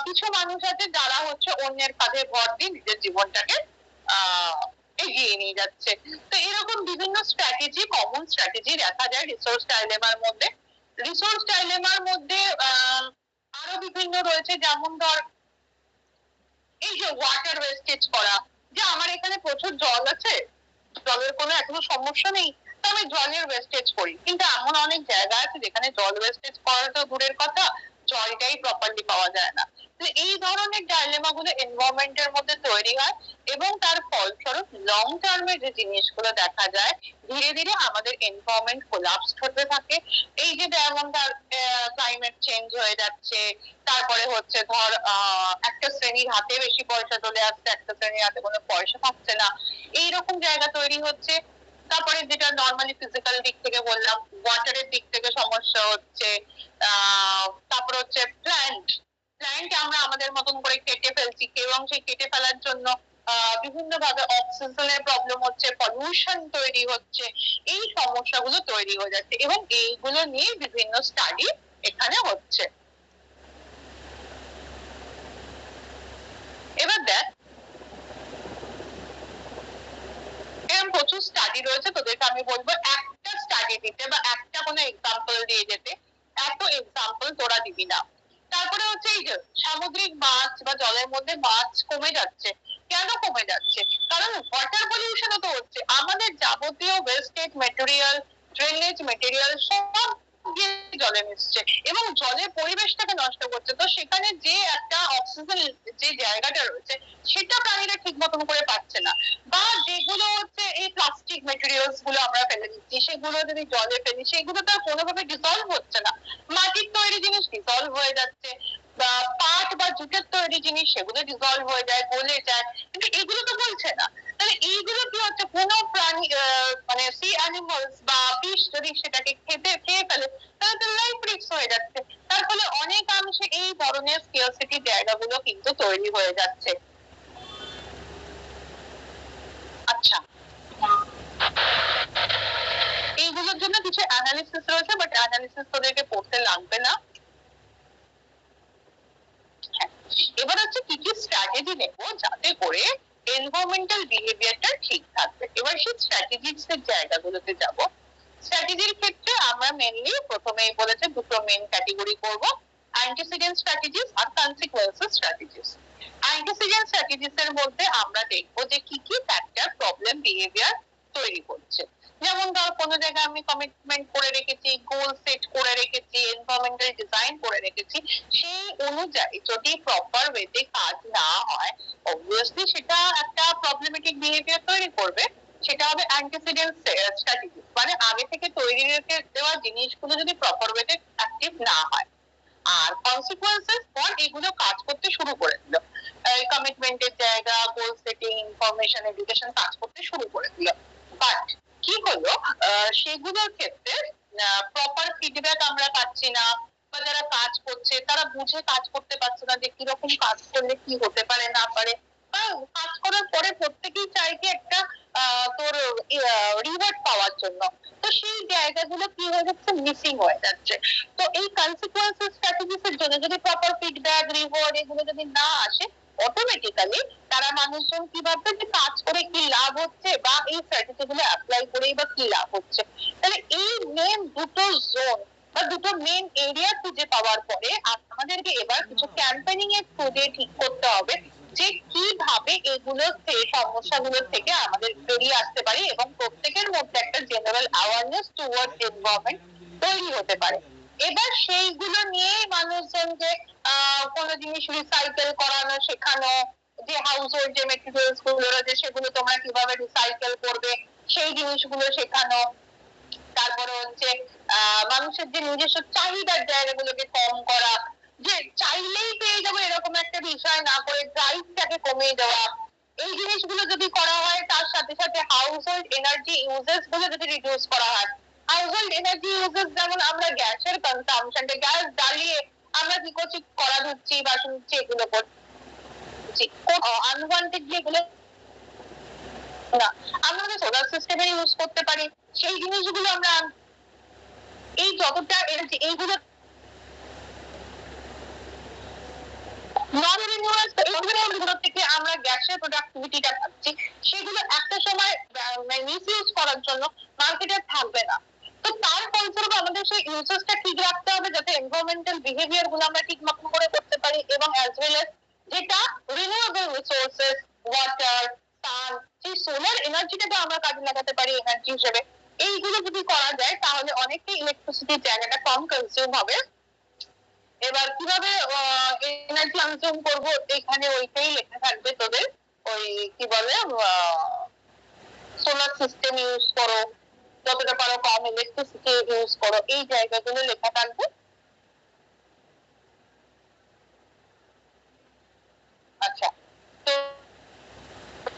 কিছু মানুষ আছে যারা হচ্ছে অন্যের কাঁধে ভর দিয়ে নিজের জীবনটাকে এগিয়ে নিয়ে যাচ্ছে। তো এরকম বিভিন্ন স্ট্র্যাটেজি, কমন স্ট্র্যাটেজি দেখা যায় রিসোর্স ডাইলেমার মধ্যে। রিসোর্স ডাইলেমার মধ্যে আরো বিভিন্ন রয়েছে, যেমন ধর এই যে ওয়াটার ওয়েস্টেজ করা, যে আমার এখানে প্রচুর জল আছে, জলের কোনো এখনো সমস্যা নেই, তো আমি জলের ওয়েস্টেজ করি। কিন্তু এমন অনেক জায়গা আছে যেখানে জল ওয়েস্টেজ করা তো দূরের কথা, জলটাই প্রপারলি পাওয়া যায় না। তো এই ধরনের ডাইলেমা গুলো এনভায়রনমেন্টের মধ্যে তৈরি হয়, এবং তার ফলস্বরূপ লং টার্মে যে জিনিসগুলো দেখা যায়, ধীরে ধীরে আমাদের এনভায়রনমেন্ট কোলাপস হতে থাকে। এই যে যেমন তার ক্লাইমেট চেঞ্জ হয়ে যাচ্ছে, তারপরে হচ্ছে ধর একটা শ্রেণীর হাতে বেশি পয়সা চলে আসছে, একটা শ্রেণীর হাতে কোনো পয়সা থাকছে না, এইরকম জায়গা তৈরি হচ্ছে। তারপরে যেটা নর্মালি ফিজিক্যাল দিক থেকে বললাম, ওয়াটারের দিক থেকে সমস্যা হচ্ছে। তারপর হচ্ছে প্ল্যান্ট আমরা আমাদের মতন করে কেটে ফেলছি, এবং সেই কেটে ফেলার জন্য বিভিন্ন ভাবে অক্সিজেনের প্রবলেম হচ্ছে, পলিউশন তৈরি হচ্ছে, এই সমস্যাগুলো তৈরি হয়ে যাচ্ছে, এবং এইগুলো নিয়ে বিভিন্ন স্টাডি এখানে হচ্ছে। এবার দেখ, এরকম প্রচুর স্টাডি রয়েছে, তোদেরকে আমি বলবো একটা স্টাডি দিতে বা একটা কোনো এক্সাম্পল দিয়ে যেতে। এত এক্সাম্পল তোরা দিবি না। তারপরে হচ্ছে এই যে সামুদ্রিক মাছ বা জলের মধ্যে মাছ কমে যাচ্ছে, কেন কমে যাচ্ছে? কারণ ওয়াটার পলিউশনও তো হচ্ছে, আমাদের যাবতীয় ওয়েস্টেজ মেটেরিয়াল, ড্রেনেজ মেটেরিয়াল সব গিয়ে জলে মিশছে এবং জলে পরিবেশটাকে নষ্ট করছে। তো সেখানে যে একটা অক্সিজেন যে জায়গাটা রয়েছে সেটা প্রাণীরা ঠিক মতন করে পাচ্ছে না। বা যেগুলো হচ্ছে এই প্লাস্টিক মেটেরিয়ালস গুলো আমরা ফেলে দিচ্ছি, সেগুলো যদি জলে ফেলি সেগুলো তো আর কোনোভাবে ডিসলভ হচ্ছে না। মাটির তৈরি জিনিস ডিসলভ হয়ে যাচ্ছে, বা পাট বা জুটের তৈরি জিনিস সেগুলো ডিসলভ হয়ে যায়, গলে যায়, কিন্তু এগুলো তো বলছে না। তাহলে এইগুলো কি হচ্ছে, কোনো প্রাণী মানে সি অ্যানিমালস বা ফিশ যদি সেটাকে খেয়ে ফেলে তাহলে তো লাইফ রিস্ক হয়ে যাচ্ছে। তার ফলে অনেকাংশে এই ধরনের স্কেয়ারসিটি জায়গাগুলো কিন্তু তৈরি হয়ে যাচ্ছে। আচ্ছা, এইগুলোর জন্য কিছু অ্যানালিসিস রয়েছে, বাট অ্যানালিসিস তোদেরকে পড়তে লাগবে না। এবার হচ্ছে কি কি স্ট্র্যাটেজি নেবো যাতে করে এনভায়রনমেন্টাল বিহেভিয়ারটা ঠিক থাকবে। এবার সেই স্ট্র্যাটেজিস এর জায়গাগুলোতে যাব। স্ট্র্যাটেজির ক্ষেত্রে আমরা মেনলি প্রথমেই বলেছে দুটো মেন ক্যাটেগরি করব, অ্যান্টিসিডেন্ট স্ট্র্যাটেজিস আর কনসিকুয়েন্সেস স্ট্র্যাটেজিস। অ্যান্টিসিডেন্ট স্ট্র্যাটেজিস এর মধ্যে আমরা দেখবো যে কি কি ফ্যাক্টর প্রবলেম বিহেভিয়ার তৈরি করছে। যেমন ধর কোনো জায়গায় আমি কমিটমেন্ট করে রেখেছি, গোল সেট করে রেখেছি, এনভায়রনমেন্টাল ডিজাইন করে রেখেছি, সেই অনুযায়ী যদি প্রপার ওয়েতে কাজ না হয় অবভিয়াসলি সেটা একটা প্রবলেমেটিক বিহেভিয়ার তৈরি করবে। সেটা হবে অ্যান্টিসিডেন্ট স্ট্র্যাটেজি, মানে আগে থেকে তৈরি রেখে দেওয়া জিনিসগুলো যদি প্রপার ওয়েতে অ্যাক্টিভ না হয়। আর কনসিকুয়েন্সেস পর এগুলো কাজ করতে শুরু করে দিল, কমিটমেন্টের জায়গা, গোল সেটিং, ইনফরমেশন, এডুকেশন কাজ করতে শুরু করে দিল, বাট কি হলো সেগুলোর ক্ষেত্রে প্রপার ফিডব্যাক আমরা পাচ্ছি না, বা যারা কাজ করছে তারা বুঝে কাজ করতে পারছে না যে কিরকম কাজ করলে কি হতে পারে না পারে। কাজ করার পরে প্রত্যেকেই চাই কি একটা তোর রিওয়ার্ড পাওয়ার জন্য, তো সেই জায়গাগুলো কি হয়ে যাচ্ছে, মিসিং হয়ে যাচ্ছে। তো এই কনসিকুয়েন্সেস স্ট্র্যাটেজিস এর জন্য যদি প্রপার ফিডব্যাক, রিওয়ার্ড এগুলো যদি না আসে অটোমেটিক্যালি তারা মানুষজন কি ভাববে যে কাজ করে কি লাভ হচ্ছে, বা এই স্ট্র্যাটেজি গুলো অ্যাপ্লাই করেই বা কি লাভ হচ্ছে। তাহলে এই মেন দুটো জোন বা দুটো মেন এরিয়া খুঁজে পাওয়ার পরে আমাদেরকে এবার কিছু ক্যাম্পেনিং এর থ্রু দিয়ে ঠিক করতে হবে যে কিভাবে এগুলো সমস্যাগুলো থেকে আমাদের বেরিয়ে আসতে পারি এবং প্রত্যেকের মধ্যে একটা জেনারেল অ্যাওয়ারনেস টুয়ার্ডস এনভায়রনমেন্ট তৈরি হতে পারে। এবার সেইগুলো নিয়েই মানুষজনকে কোনো জিনিস রিসাইকেল করানো শেখানো, যে হাউস হোল্ড যে মেটেরিয়ালস গুলো রয়েছে সেগুলো তোমরা কিভাবে রিসাইকেল করবে সেই জিনিসগুলো শেখানো। তারপরে হচ্ছে মানুষের যে নিজস্ব চাহিদার জায়গাগুলোকে কম করা, যে চাইলেই পেয়ে যাবো এরকম একটা বিষয় না করে ড্রাইভটাকে কমিয়ে দেওয়া। এই জিনিসগুলো যদি করা হয় তার সাথে সাথে হাউস হোল্ড এনার্জি ইউজেস গুলো যদি রিডিউস করা হয়। হাউস হোল্ড এনার্জি ইউজেস যেমন আমরা গ্যাসের কনসামশনটা, গ্যাস জ্বালিয়ে আমরা কি করছি, কড়া ধুচ্ছি, বাসন ধুচ্ছি, এগুলো করছি, আনওয়ান্টেড যেগুলো না আমরা সোলার সিস্টেমে ইউজ করতে পারি সেই জিনিসগুলো আমরা, এই যতটা এনার্জি এইগুলো নন রিনিউয়েবল থেকে আমরা গ্যাসের প্রোডাক্টিভিটিটা পাচ্ছি, সেগুলো একটা সময় মিসইউজ করার জন্য মার্কেটে থাকবে না। তো তার ফলস্বরূপ আমাদের সেই ইউজেসটা ঠিক রাখতে হবে যাতে এনভায়রনমেন্টাল বিহেভিয়ার গুলো আমরা ঠিক মতো করে করতে পারি, এবং অ্যাজ ওয়েল এজ যেটা রিনিউয়েবল রিসোর্সেস, ওয়াটার, সান, সেই সোলার এনার্জিটাকে আমরা কাজে লাগাতে পারি এনার্জি হিসেবে। এইগুলো যদি করা যায় তাহলে অনেকটাই ইলেকট্রিসিটির জায়গাটা কম কনজিউম হবে। এবার কিভাবে এনার্জি কনজিউম করবো এখানে ওইটাই লেখা থাকবে তোদের, ওই কি বলে সোলার সিস্টেম ইউজ করো, যতটা পারো কম ইলেকট্রিসিটি ইউজ করো, এই জায়গাগুলো লেখা থাকবে। আচ্ছা,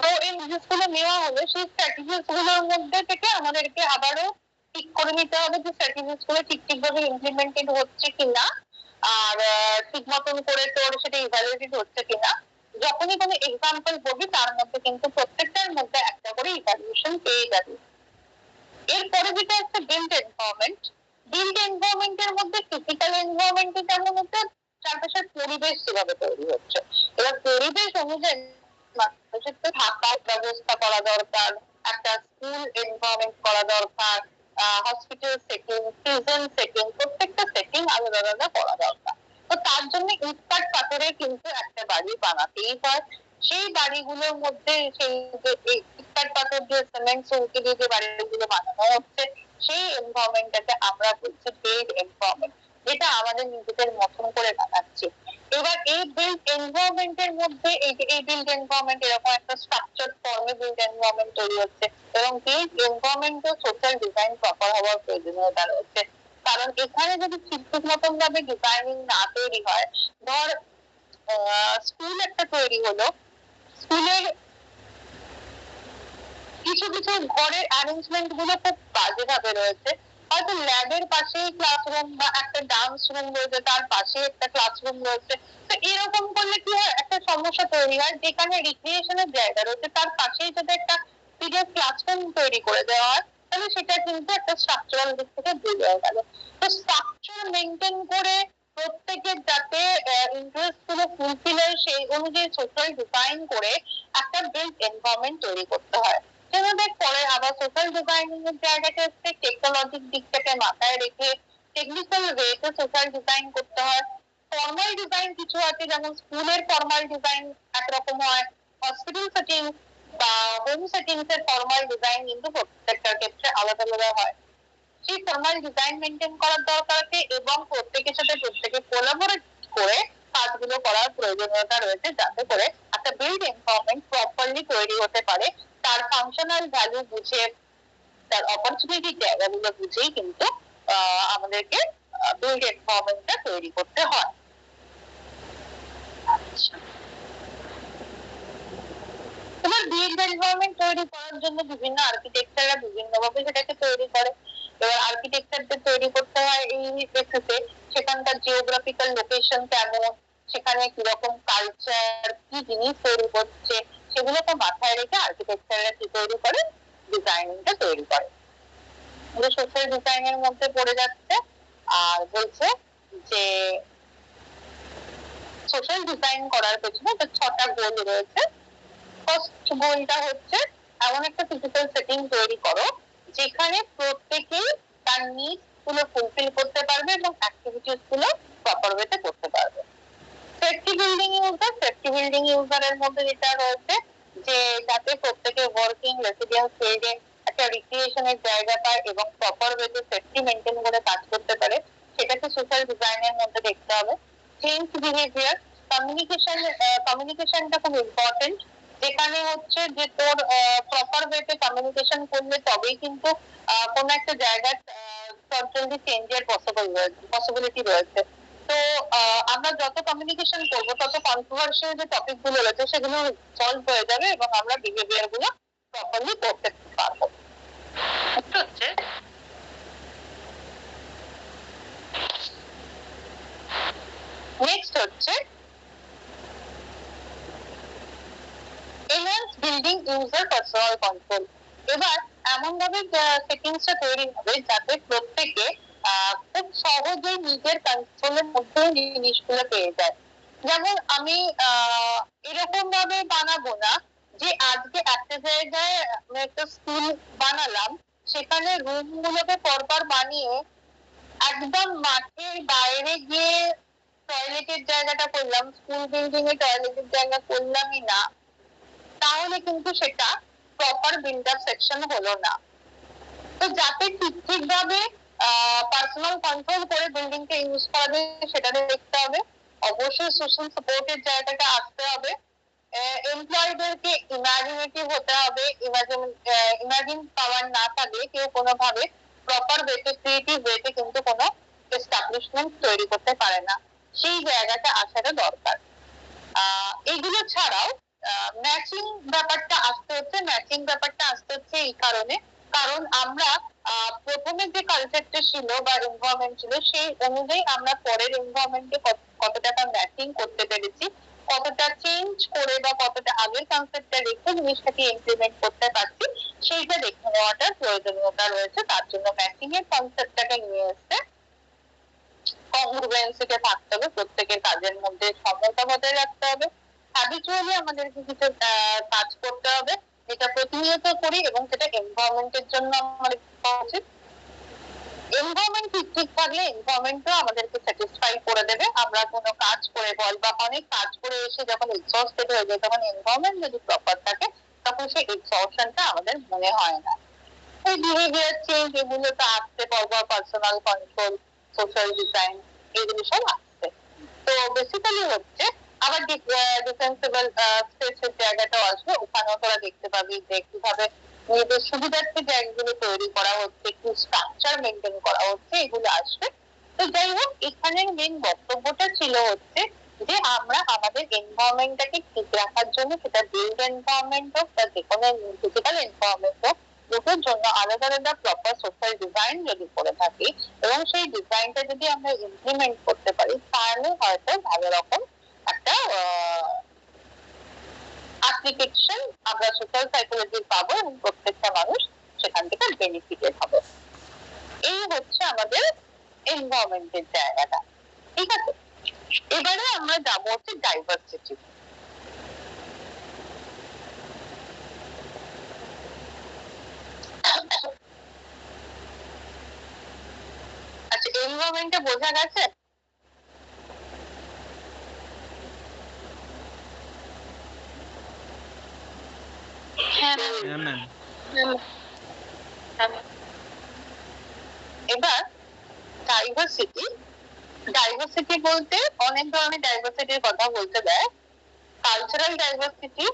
তো এই জিনিসগুলো নেওয়া হলো, সেই স্ট্র্যাটেজিস গুলোর মধ্যে থেকে আমাদেরকে আবারও ঠিক করে নিতে হবে যে স্ট্র্যাটেজিস গুলো ঠিক ভাবে ইমপ্লিমেন্টেড হচ্ছে কিনা, আর ঠিক মতন করে তোর সেটা ইভ্যালুয়েটেড হচ্ছে কিনা। যখনই কোনো এক্সাম্পল বলবি তার মধ্যে কিন্তু প্রত্যেকটার মধ্যে একটা করে ইভ্যালুয়েশন পেয়ে যাবি। এরপরে যেটা হচ্ছে বিল্ড এনভায়রনমেন্ট। বিল্ড এনভায়রনমেন্টের মধ্যে ফিজিক্যাল এনভায়রনমেন্টে যেমন হচ্ছে চারপাশের পরিবেশ কিভাবে তৈরি হচ্ছে, এবার পরিবেশ অনুযায়ী মানুষের তো থাকার ব্যবস্থা করা দরকার, একটা স্কুল এনভায়রনমেন্ট করা দরকার, হসপিটাল সেটিং, প্রিজন সেটিং, প্রত্যেকটা সেটিং আলাদা আলাদা করা দরকার। তো তার জন্য ইটকাট পাথরে কিন্তু একটা বাড়ি বানাতেই হয়। সেই বাড়িগুলোর মধ্যে সেই যে ইটপাট পাথর দিয়ে সিমেন্ট চৌকি দিয়ে যে বাড়িগুলো বানানো হচ্ছে সেই এনভায়রনমেন্টটাকে আমরা বলছি বিল্ড এনভায়রনমেন্ট, যেটা আমাদের নিজেদের মতন করে বানাচ্ছি। এবার এই বিল্ড এনভায়রনমেন্টের মধ্যে এই বিল্ড এনভায়রনমেন্ট এরকম একটা স্ট্রাকচার ফর্মে বিল্ড এনভায়রনমেন্ট তৈরি হচ্ছে, এবং বিল্ড এনভায়রনমেন্ট ও সোশ্যাল ডিজাইন প্রপার হওয়ার প্রয়োজনীয়তা রয়েছে। কারণ এখানে যদি ঠিক মতন ভাবে ডিজাইনিং না তৈরি হয়, ধর স্কুল একটা তৈরি হলো, স্কুলের কিছু কিছু ঘরের অ্যারেঞ্জমেন্ট গুলো খুব বাজে ভাবে রয়েছে, হয়তো ল্যাবের পাশেই ক্লাসরুম বা একটা ডান্স রুম রয়েছে, তার পাশে একটা ক্লাসরুম রয়েছে। তো এরকম করলে কি হয়, একটা সমস্যা তৈরি হয়, যেখানে রিক্রিয়েশনের জায়গা রয়েছে তার পাশেই যদি একটা সিরিয়াস ক্লাসরুম তৈরি করে দেওয়া হয়, তাহলে সেটা কিন্তু একটা স্ট্রাকচারাল দিক থেকে ভুল হয়ে গেল। তো স্ট্রাকচার মেনটেন করে প্রত্যেকের যাতে ইন্টারেস্ট গুলো ফুলফিল হয় সেই অনুযায়ী সোশ্যাল ডিজাইন করে একটা বিল্ড এনভায়রনমেন্ট তৈরি করতে হয়। সেভাবে পরে আবার সোশ্যাল ডিজাইনিং এর জায়গাটা হচ্ছে টেকনোলজির দিকটাকে মাথায় রেখে টেকনিক্যাল ওয়েতে সোশ্যাল ডিজাইন করতে হয়। ফর্মাল ডিজাইন কিছু আছে, যেমন স্কুলের ফর্মাল ডিজাইন একরকম হয়, হসপিটাল সেটিং বা হোম সেটিংস এর ফর্মাল ডিজাইন কিন্তু প্রত্যেকটার ক্ষেত্রে আলাদা আলাদা হয়। সেই ফর্মাল ডিজাইন মেনটেন করার দরকার আছে, এবং প্রত্যেকের সাথে প্রত্যেকে কোলাবোরেট করে কাজগুলো করার প্রয়োজনীয়তা রয়েছে, যাতে করে একটা বিল্ড এনভায়রনমেন্ট প্রপারলি তৈরি হতে পারে। তার ফাংশনাল ভ্যালু বুঝে, তার অপরচুনিটি জায়গাগুলো বুঝেই কিন্তু আমাদেরকে বিল্ড এনভায়রনমেন্টটা তৈরি করতে হয়। এবার বিল্ড এনভায়রনমেন্ট তৈরি করার জন্য বিভিন্ন আর্কিটেকচাররা বিভিন্ন ভাবে সেটাকে তৈরি করে। এবার আর্কিটেকচারদের তৈরি করতে হয় এই বেসিসে সেখানকার জিওগ্রাফিক্যাল লোকেশন কেমন, সেখানে কিরকম কালচার, কি জিনিস তৈরি করছে, সেগুলোকে মাথায় রেখে আর্কিটেকচাররা কি তৈরি করে, ডিজাইনিংটা তৈরি করে। সোশ্যাল ডিজাইনের মধ্যে পড়ে যাচ্ছে। আর বলছে যে সোশ্যাল ডিজাইন করার পেছনে 6টা গোল রয়েছে। ফার্স্ট গোলটা হচ্ছে এমন একটা ফিজিক্যাল সেটিং তৈরি করো যেখানে প্রত্যেকেই তার নিডস গুলো ফুলফিল করতে পারবে এবং অ্যাক্টিভিটিস গুলো প্রপার ওয়েতে করতে পারবে। সেফটি বিল্ডিং ইউজারের মধ্যে যেটা রয়েছে যে যাতে প্রত্যেকে ওয়ার্কিং রেসিডেন্স ফিল্ডে একটা রিক্রিয়েশনের জায়গা পায় এবং প্রপার ওয়েতে সেফটি মেনটেন করে কাজ করতে পারে, সেটাকে সোশ্যাল ডিজাইনের মধ্যে দেখতে হবে। চেঞ্জ বিহেভিয়ার, কমিউনিকেশনটা খুব ইম্পর্টেন্ট, যেখানে হচ্ছে যে তোর প্রপার ওয়েতে কমিউনিকেশন করলে তবেই কিন্তু কোন একটা জায়গার টটালি চেঞ্জের পসিবিলিটি রয়েছে। তো আমরা যত কমিউনিকেশন করবো তত কন্ট্রোভার্সিয়াল যে টপিক গুলো রয়েছে সেগুলো সলভ হয়ে যাবে এবং আমরা বিহেভিয়ার গুলো প্রপারলি করতে পারবো। হচ্ছে নেক্সট হচ্ছে enhance building user personal control. এবার এমন ভাবে সেটিংসটা তৈরি হবে যাতে প্রত্যেকে খুব সহজেই নিজের কন্ট্রোলের মধ্যে জিনিসগুলো পেয়ে যায়। যেমন আমি এরকম ভাবে বানাবো না যে আজকে একটা জায়গায় আমি একটা স্কুল বানালাম, সেখানে রুম গুলোকে পরপর বানিয়ে একদম মাঠের বাইরে গিয়ে টয়লেটের জায়গাটা করলাম, স্কুল বিল্ডিং এ টয়লেটের জায়গা করলামই না, তাহলে কিন্তু সেটা প্রপার বিল্ড আপ সেকশন হলো না। তো যাতে ঠিক ভাবে পার্সোনাল কন্ট্রোল করে বিল্ডিং কে ইউজ করা যায় সেটা দেখতে হবে। অবশ্যই সোশ্যাল সাপোর্টের জায়গাটা আসতে হবে। এমপ্লয়ীদেরকে ইমাজিনেটিভ হতে হবে, ইমাজিন পাওয়ার না থাকলে কেউ কোনোভাবে প্রপার ওয়েতে ক্রিয়েটিভ ওয়েতে কিন্তু কোনো এস্টাবলিশমেন্ট তৈরি করতে পারে না, সেই জায়গাটা আসাটা দরকার। এগুলো ছাড়াও ম্যাচিং ব্যাপারটা আসতে হচ্ছে এই কারণে, কারণ আমরা প্রথমে যে কালচারটা ছিল বা এনভায়রনমেন্ট ছিল সেই অনুযায়ী আমরা পরের এনভায়রনমেন্টকে কতটা ম্যাচিং করতে পেরেছি, কতটা চেঞ্জ করে বা কতটা আগের কনসেপ্টটা রেখে জিনিসটাকে ইমপ্লিমেন্ট করতে পারছি, সেইটা দেখে নেওয়াটার প্রয়োজনীয়তা রয়েছে। তার জন্য ম্যাচিং এর কনসেপ্টটাকে নিয়ে এসছে, কংগ্রুয়েন্সিতে থাকতে হবে, প্রত্যেকের কাজের মধ্যে সমতা বজায় রাখতে হবে, হ্যাবিচুয়ালি আমাদেরকে কিছু কাজ করতে হবে যেটা প্রতিনিয়ত করি এবং সেটা এনভায়রনমেন্টের জন্য আমাদের উচিত। এনভায়রনমেন্ট ঠিক থাকলে এনভায়রনমেন্টও আমাদেরকে স্যাটিসফাই করে দেবে। আমরা কোনো কাজ করে বল বা অনেক কাজ করে এসে যখন এক্সহস্টেড হয়ে যায়, তখন এনভায়রনমেন্ট যদি প্রপার থাকে তখন সেই এক্সহশনটা আমাদের মনে হয় না। এই বিহেভিয়ার চেঞ্জ এগুলো তো আসতে পারবো, পার্সোনাল কন্ট্রোল, সোশ্যাল ডিজাইন, এগুলো সব আসছে। তো বেসিক্যালি হচ্ছে আবার ডিফেন্সিবল স্পেসের জায়গাটাও আসবে, ওখানেও তোরা দেখতে পাবি যে কিভাবে নিজেদের সুবিধার্থে জায়গাগুলো তৈরি করা হচ্ছে, কি স্ট্রাকচার মেনটেন করা হচ্ছে, এগুলো আসবে। তো যাই হোক, এখানের মেন বক্তব্যটা ছিল হচ্ছে যে আমরা আমাদের এনভায়রনমেন্টটাকে ঠিক রাখার জন্য, সেটা বিল্ড এনভায়রনমেন্ট হোক বা যে কোনো ফিজিক্যাল এনভায়রনমেন্ট হোক, দুটোর জন্য আলাদা আলাদা প্রপার সোশ্যাল ডিজাইন যদি করে থাকি এবং সেই ডিজাইনটা যদি আমরা ইমপ্লিমেন্ট করতে পারি, তাহলে হয়তো ভালো রকম একটা অ্যাপ্লিকেশন আমরা সোশ্যাল সাইকোলজি পাবো এবং প্রত্যেকটা মানুষ সেখান থেকে বেনিফিটেড হবে। এই হচ্ছে আমাদের এনভায়রনমেন্টের জায়গাটা, ঠিক আছে। এবারে আমরা যাবো হচ্ছে ডাইভার্সিটি। আচ্ছা, এনভায়রনমেন্টে বোঝা গেছে? এবার ডাইভার্সিটি, ডাইভার্সিটি বলতে অনেক ধরনের ডাইভার্সিটির কথা বলতে দেয়। Cultural diversity,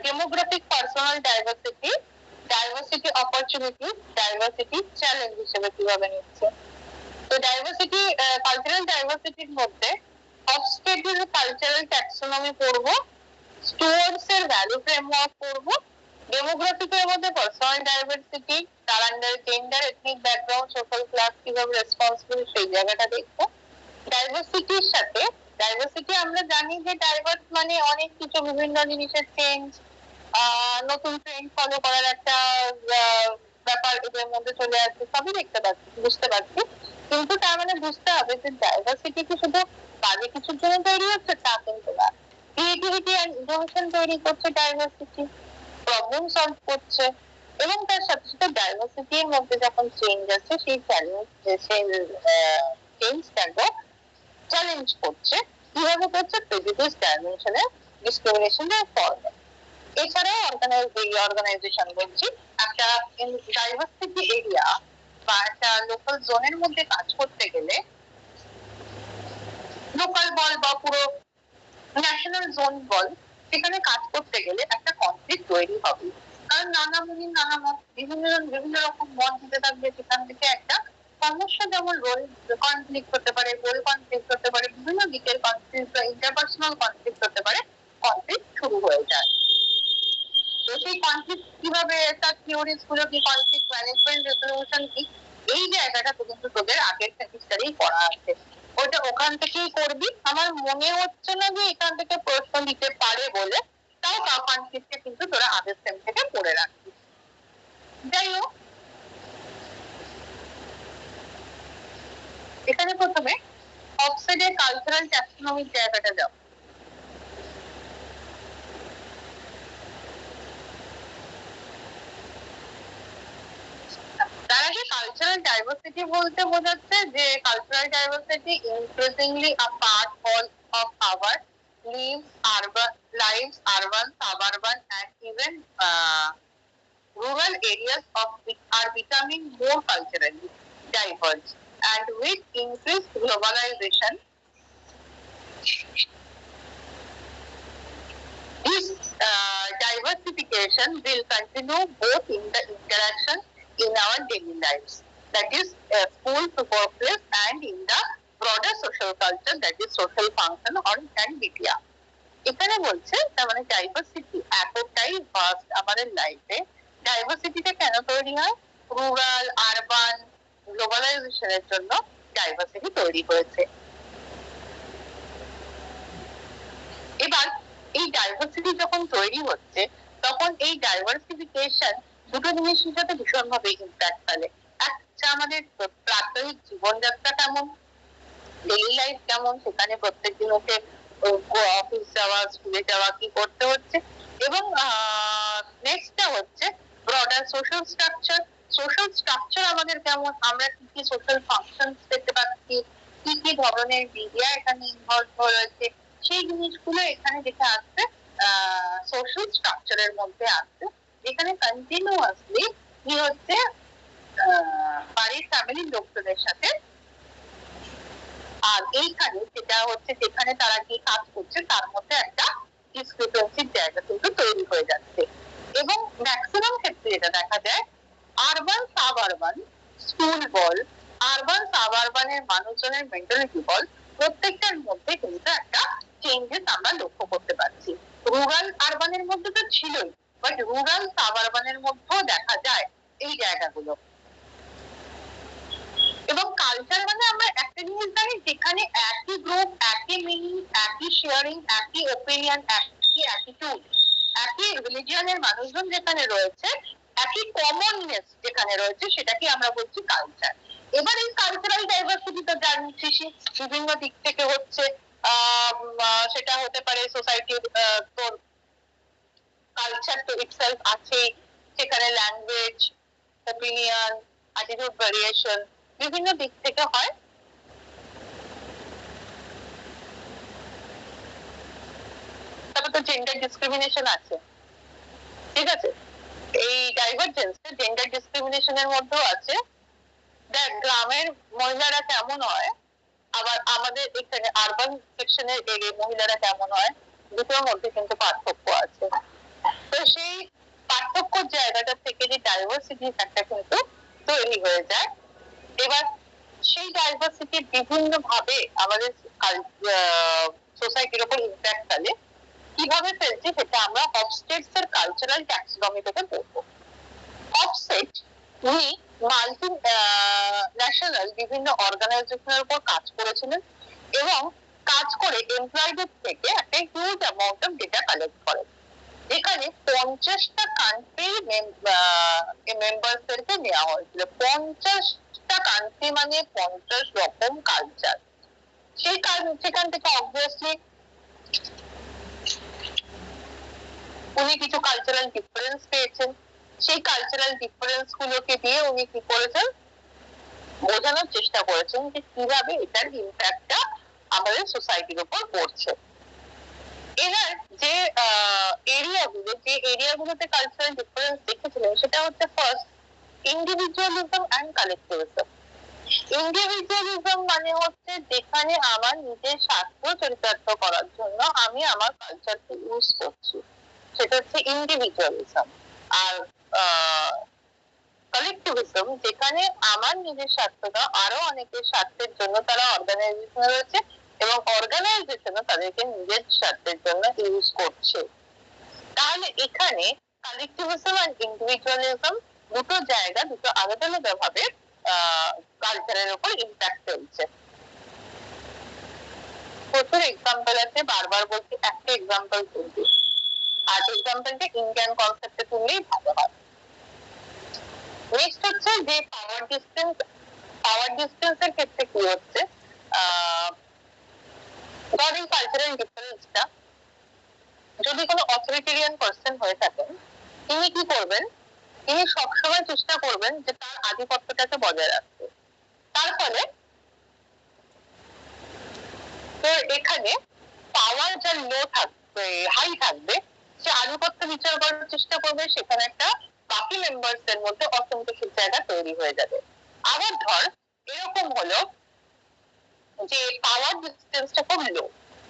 demographic personal diversity, diversity opportunity, diversity challenge হিসেবে কিভাবে নিচ্ছে। তো ডাইভার্সিটি, কালচারাল ডাইভার্সিটির মধ্যে অফস্টেটের কালচারাল ট্যাক্সোনমি পড়বো, স্টুয়ার্ডস এর ভ্যালু ফ্রেমওয়ার্ক পড়বো, ডেমোগ্রাফিকের মধ্যে পার্সোনাল ডাইভার্সিটি, তার আন্ডারে gender, ethnic background, social class কিভাবে রেসপন্সিবল, সেই জায়গাটা দেখবো। ডাইভার্সিটির সাথে, ডাইভার্সিটি আমরা জানি যে ডাইভার্স মানে অনেক কিছু, বিভিন্ন জিনিসের চেঞ্জ, নতুন ট্রেন্ড ফলো করার একটা ব্যাপার এদের মধ্যে চলে আসছে, সবই দেখতে পাচ্ছি, বুঝতে পারছি। কিন্তু তার মানে বুঝতে হবে যে ডাইভার্সিটি কি শুধু বাজে কিছুর জন্য তৈরি হচ্ছে, তা কিন্তু না। ক্রিয়েটিভিটি এন্ড ইনোভেশন তৈরি করছে ডাইভার্সিটি, প্রবলেম সলভ করছে, এবং তার সাথে সাথে ডাইভার্সিটির মধ্যে যখন চেঞ্জ আসছে, সেই চ্যালেঞ্জ, সেই চেঞ্জটাকে চ্যালেঞ্জ করছে। কিভাবে করছে? প্রেজুডিস ডাইমেনশনে, ডিসক্রিমিনেশনের ফর্মে। এছাড়াও অর্গানাইজেশন বলছি, একটা ডাইভার্সিটি এরিয়া বা একটা লোকাল জোনের মধ্যে কাজ করতে গেলে, লোকাল বল বা পুরো ন্যাশনাল জোন বল, সেখানে কাজ করতে গেলে একটা কনফ্লিক্ট তৈরি হবে। কারণ নানা মুনি নানা মত, বিভিন্ন বিভিন্ন রকম মত দিতে থাকবে, সেখান থেকে একটা সমস্যা, যেমন রোল কনফ্লিক্ট হতে পারে, গোল কনফ্লিক্ট হতে পারে, বিভিন্ন দিকের কনফ্লিক্ট বা ইন্টারপার্সোনাল কনফ্লিক্ট হতে পারে, কনফ্লিক্ট শুরু হয়ে যায়। তো সেই কনফ্লিক্ট কিভাবে, তার থিওরিজ গুলো কি, কনফ্লিক্ট ম্যানেজমেন্ট, রেজলিউশন কি, এই জায়গাটা তো কিন্তু তোদের আগের সেমিস্টারেই পড়া আছে, ওটা ওখান থেকেই করবি। আমার মনে হচ্ছে না যে এখান থেকে প্রশ্ন দিতে পারে বলে, তাও কনফ্লিক্টে কিন্তু তোরা আগের সেম থেকে পড়ে রাখবি। যাই হোক, এখানে প্রথমে অফসেটের কালচারাল ট্যাক্সোনমির জায়গাটা যাও। তার আগে কালচারাল ডাইভার্সিটি বলতে বোঝাচ্ছে যে cultural diversity increasingly a part of our lives, urban, suburban and even rural areas are becoming more culturally diverse, and with increased globalization, this diversification will continue both in the interaction in our daily lives, that is school to workplace, and in the broader social culture, that is social function and media. এখানে বলছে তার মানে ডাইভার্সিটি এতটাই ভাস্ট আমাদের লাইফে। ডাইভার্সিটিটা কেন তৈরি হয়? রুরাল, আরবান, গ্লোবালাইজেশনের জন্য ডাইভার্সিটি তৈরি হয়েছে। এবার এই ডাইভার্সিটি যখন তৈরি হচ্ছে, তখন এই ডাইভার্সিফিকেশন দুটো জিনিসের সাথে ভীষণভাবে ইম্প্যাক্ট ফেলে। একটা, আমাদের প্রাত্যহিক জীবনযাত্রা কেমন, ডেইলি লাইফ কেমন, সেখানে প্রত্যেকদিন ওকে অফিস যাওয়া, স্কুলে যাওয়া, কি করতে হচ্ছে, এবং নেক্সটটা হচ্ছে ব্রডার সোশ্যাল স্ট্রাকচার আমাদের কেমন, আমরা কি কি সোশ্যাল ফাংশন দেখতে পাচ্ছি, কি কি ধরনের মিডিয়া এখানে ইনভলভ রয়েছে, সেই জিনিসগুলো এখানে যেটা আসছে সোশ্যাল স্ট্রাকচারের মধ্যে আসছে, যেখানে কন্টিনিউয়াসলি কি হচ্ছে বাড়ির ফ্যামিলির লোকজনের সাথে, আর এইখানে যেটা হচ্ছে যেখানে তারা কি কাজ করছে তার মধ্যে একটা ডিসক্রিপেন্সির জায়গা কিন্তু তৈরি হয়ে যাচ্ছে। এবং ম্যাক্সিমাম ক্ষেত্রে যেটা দেখা যায় আরবান সাব আরবান স্কুল বল, আরবান সাব আরবানের মানুষজনের মেন্টালিটি বল, প্রত্যেকটার মধ্যে কিন্তু একটা চেঞ্জেস আমরা লক্ষ্য করতে পারছি। রুরাল আরবানের মধ্যে তো ছিলই, বাট রুরাল সাব আরবানের মধ্যেও দেখা যায় এই জায়গাগুলো। এবং কালচার মানে আমরা একটা জিনিস জানি, যেখানে একই গ্রুপ, একই মিনিং, একই শেয়ারিং, একই ওপিনিয়ন, একই অ্যাটিটিউড, একই রিলিজিয়নের মানুষজন যেখানে রয়েছে, একই কমননেস যেখানে রয়েছে, সেটাকে আমরা বলছি কালচার। এবার এই কালচারাল ডাইভার্সিটি তো জানছি বিভিন্ন দিক থেকে হচ্ছে, সেটা হতে পারে সোসাইটির তোর কালচার তো ইটসেলফ আছে, সেখানে ল্যাঙ্গুয়েজ, ওপিনিয়ন, অ্যাটিটিউড ভেরিয়েশন বিভিন্ন দিক থেকে হয়। তারপর তো জেন্ডার ডিসক্রিমিনেশন আছে, ঠিক আছে, এই ডাইভারজেন্স জেন্ডার ডিসক্রিমিনেশনের মধ্যেও আছে। দেখ গ্রামের মহিলারা কেমন হয়, আবার আমাদের এখানে আরবান সেকশনের মহিলারা কেমন হয়, দুটোর মধ্যে কিন্তু পার্থক্য আছে। তো সেই পার্থক্য জায়গাটা থেকে যে ডাইভার্সিটি একটা কিন্তু তৈরি হয়ে যায়। এবার সেই ডাইভার্সিটি বিভিন্ন ভাবে আমাদের সোসাইটির উপর ইম্প্যাক্ট ফেলে, কিভাবে ফেলছে সেটা আমরা হফস্টেটস এর কালচারাল ট্যাক্সোনমি থেকে পড়বো। হফস্টেট উনি মাল্টি ন্যাশনাল বিভিন্ন অর্গানাইজেশনের উপর কাজ করেছিলেন এবং কাজ করে এমপ্লয়ীদের থেকে একটা huge amount of data collect করেন, যেখানে 50টা কান্ট্রি মেম্বারদেরকে নেওয়া হয়েছিল। 50টা কান্ট্রি মানে 50 রকম কালচার। সেখান থেকে অবভিয়াসলি উনি কিছু কালচারাল ডিফারেন্স পেয়েছেন, সেই কালচারাল ডিফারেন্স গুলোকে দিয়ে উনি কি করেছেন, বোঝানোর চেষ্টা করেছেন যে কিভাবে এটার ইম্প্যাক্টটা আমাদের সোসাইটির উপর পড়ছে। এবার যে এরিয়াগুলোতে কালচারাল ডিফারেন্স দেখেছিলেন সেটা হচ্ছে ফার্স্ট ইন্ডিভিজুয়ালিজম অ্যান্ড কালেক্টিভিজম। ইন্ডিভিজুয়ালিজম মানে হচ্ছে যেখানে আমার নিজের স্বার্থ চরিতার্থ করার জন্য আমি আমার কালচারকে ইউজ করছি, সেটা হচ্ছে ইন্ডিভিজুয়ালিজম। আর কালেক্টিভিজম যেখানে আমার নিজের স্বার্থটা আরো অনেকের স্বার্থের জন্য তারা অর্গানাইজেশন রয়েছে এবং অর্গানাইজেশনও তাদেরকে নিজের স্বার্থের জন্য ইউজ করছে। তাহলে এখানে কালেক্টিভিজম আর ইন্ডিভিজুয়ালিজম দুটো জায়গা, দুটো আলাদা আলাদা ভাবে কালচারের উপর ইম্প্যাক্ট ফেলছে। প্রচুর এক্সাম্পল আছে, বারবার বলছি একটা এক্সাম্পল তুলবি, আর এক্সাম্পলটা ইন্ডিয়ান কনসেপ্টে তুললেই ভালো হয়। নেক্সট হচ্ছে যে পাওয়ার ডিস্টেন্সের ক্ষেত্রে কি হচ্ছে, ধরেন কালচারাল ডিফারেন্সটা যদি কোনো অথরিটেরিয়ান পার্সন হয়ে থাকেন, তিনি কি করবেন, তিনি সবসময় চেষ্টা করবেন যে তার আধিপত্যটাকে বজায় রাখতে। তার ফলে তো এখানে পাওয়ার যা লো থাকবে, হাই থাকবে, সে আধিপত্য বিচার করার চেষ্টা করবে, সেখানে একটা বাকি মেম্বার্স এর মধ্যে অসন্তোষের জায়গা তৈরি হয়ে যাবে। আবার ধর এরকম হলো যে পাওয়ার ডিস্টেন্সটা খুব লো,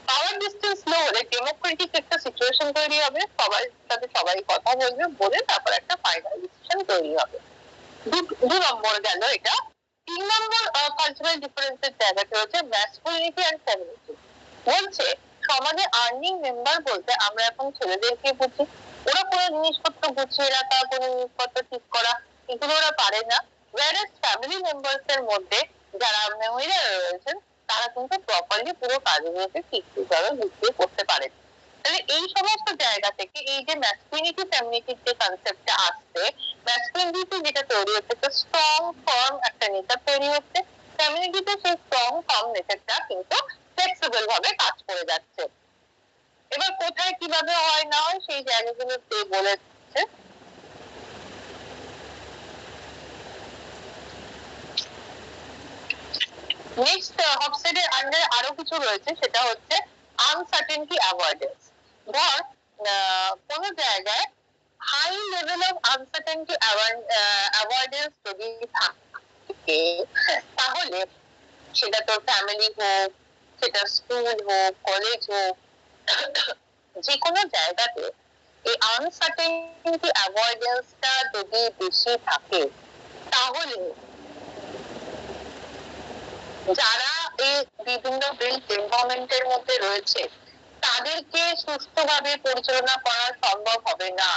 পাওয়ার ডিস্টেন্স লো হলে ডেমোক্রেটিক একটা সিচুয়েশন তৈরি হবে, সবাই সাথে সবাই কথা বলবে, বলে তারপর একটা ফাইনাল ডিসিশন তৈরি হবে। দু নম্বর গেল এটা। 3 নম্বর কালচারাল ডিফারেন্সের জায়গাটা হচ্ছে ম্যাসকুলিনিটি এন্ড ফেমিনিটি। বলছে সমাজে আর্নিং মেম্বার বলতে আমরা এখন ছেলেদেরকে বুঝি, ওরা কোনো জিনিসপত্র গুছিয়ে রাখা, কোনো জিনিসপত্র ঠিক করা, এগুলো ওরা পারে না। whereas ফ্যামিলি মেম্বার্স এর মধ্যে যারা মহিলারা রয়েছেন তারা কিন্তু প্রপারলি পুরো কাজগুলোকে ঠিকভাবে গুছিয়ে করতে পারেন। তাহলে এই সমস্ত জায়গা থেকে এই যে ম্যাসকুলিনিটি ফেমিনিটির যে কনসেপ্টটা আসছে, ম্যাসকুলিনিটি যেটা তৈরি হচ্ছে একটা স্ট্রং ফার্ম একটা নেচার তৈরি হচ্ছে, ফেমিনিটিতে সেই স্ট্রং ফার্ম নেচারটা কিন্তু ফ্লেক্সিবল ভাবে কাজ করে যাচ্ছে। এবার কোথায় কিভাবে হয় না হয় সেই জায়গাগুলো বলেছে। নেক্সট অফসেটের আন্ডারে আরো কিছু রয়েছে, সেটা হচ্ছে আনসার্টেনটি অ্যাভয়েডেন্স। ধর কোন জায়গায় high level of uncertainty avoidance যদি থাকে, তাহলে সেটা তোর ফ্যামিলি হোক, সেটা স্কুল হোক, কলেজ হোক, যে কোনো জায়গাতে এই আনসার্টেনটি অ্যাভয়েডেন্সটা যদি বেশি থাকে, তাহলে যারা এই বিভিন্ন বিল্ড এনভায়রনমেন্টের মধ্যে রয়েছে তাদেরকে সুস্থভাবে পরিচালনা করা সম্ভব হবে না।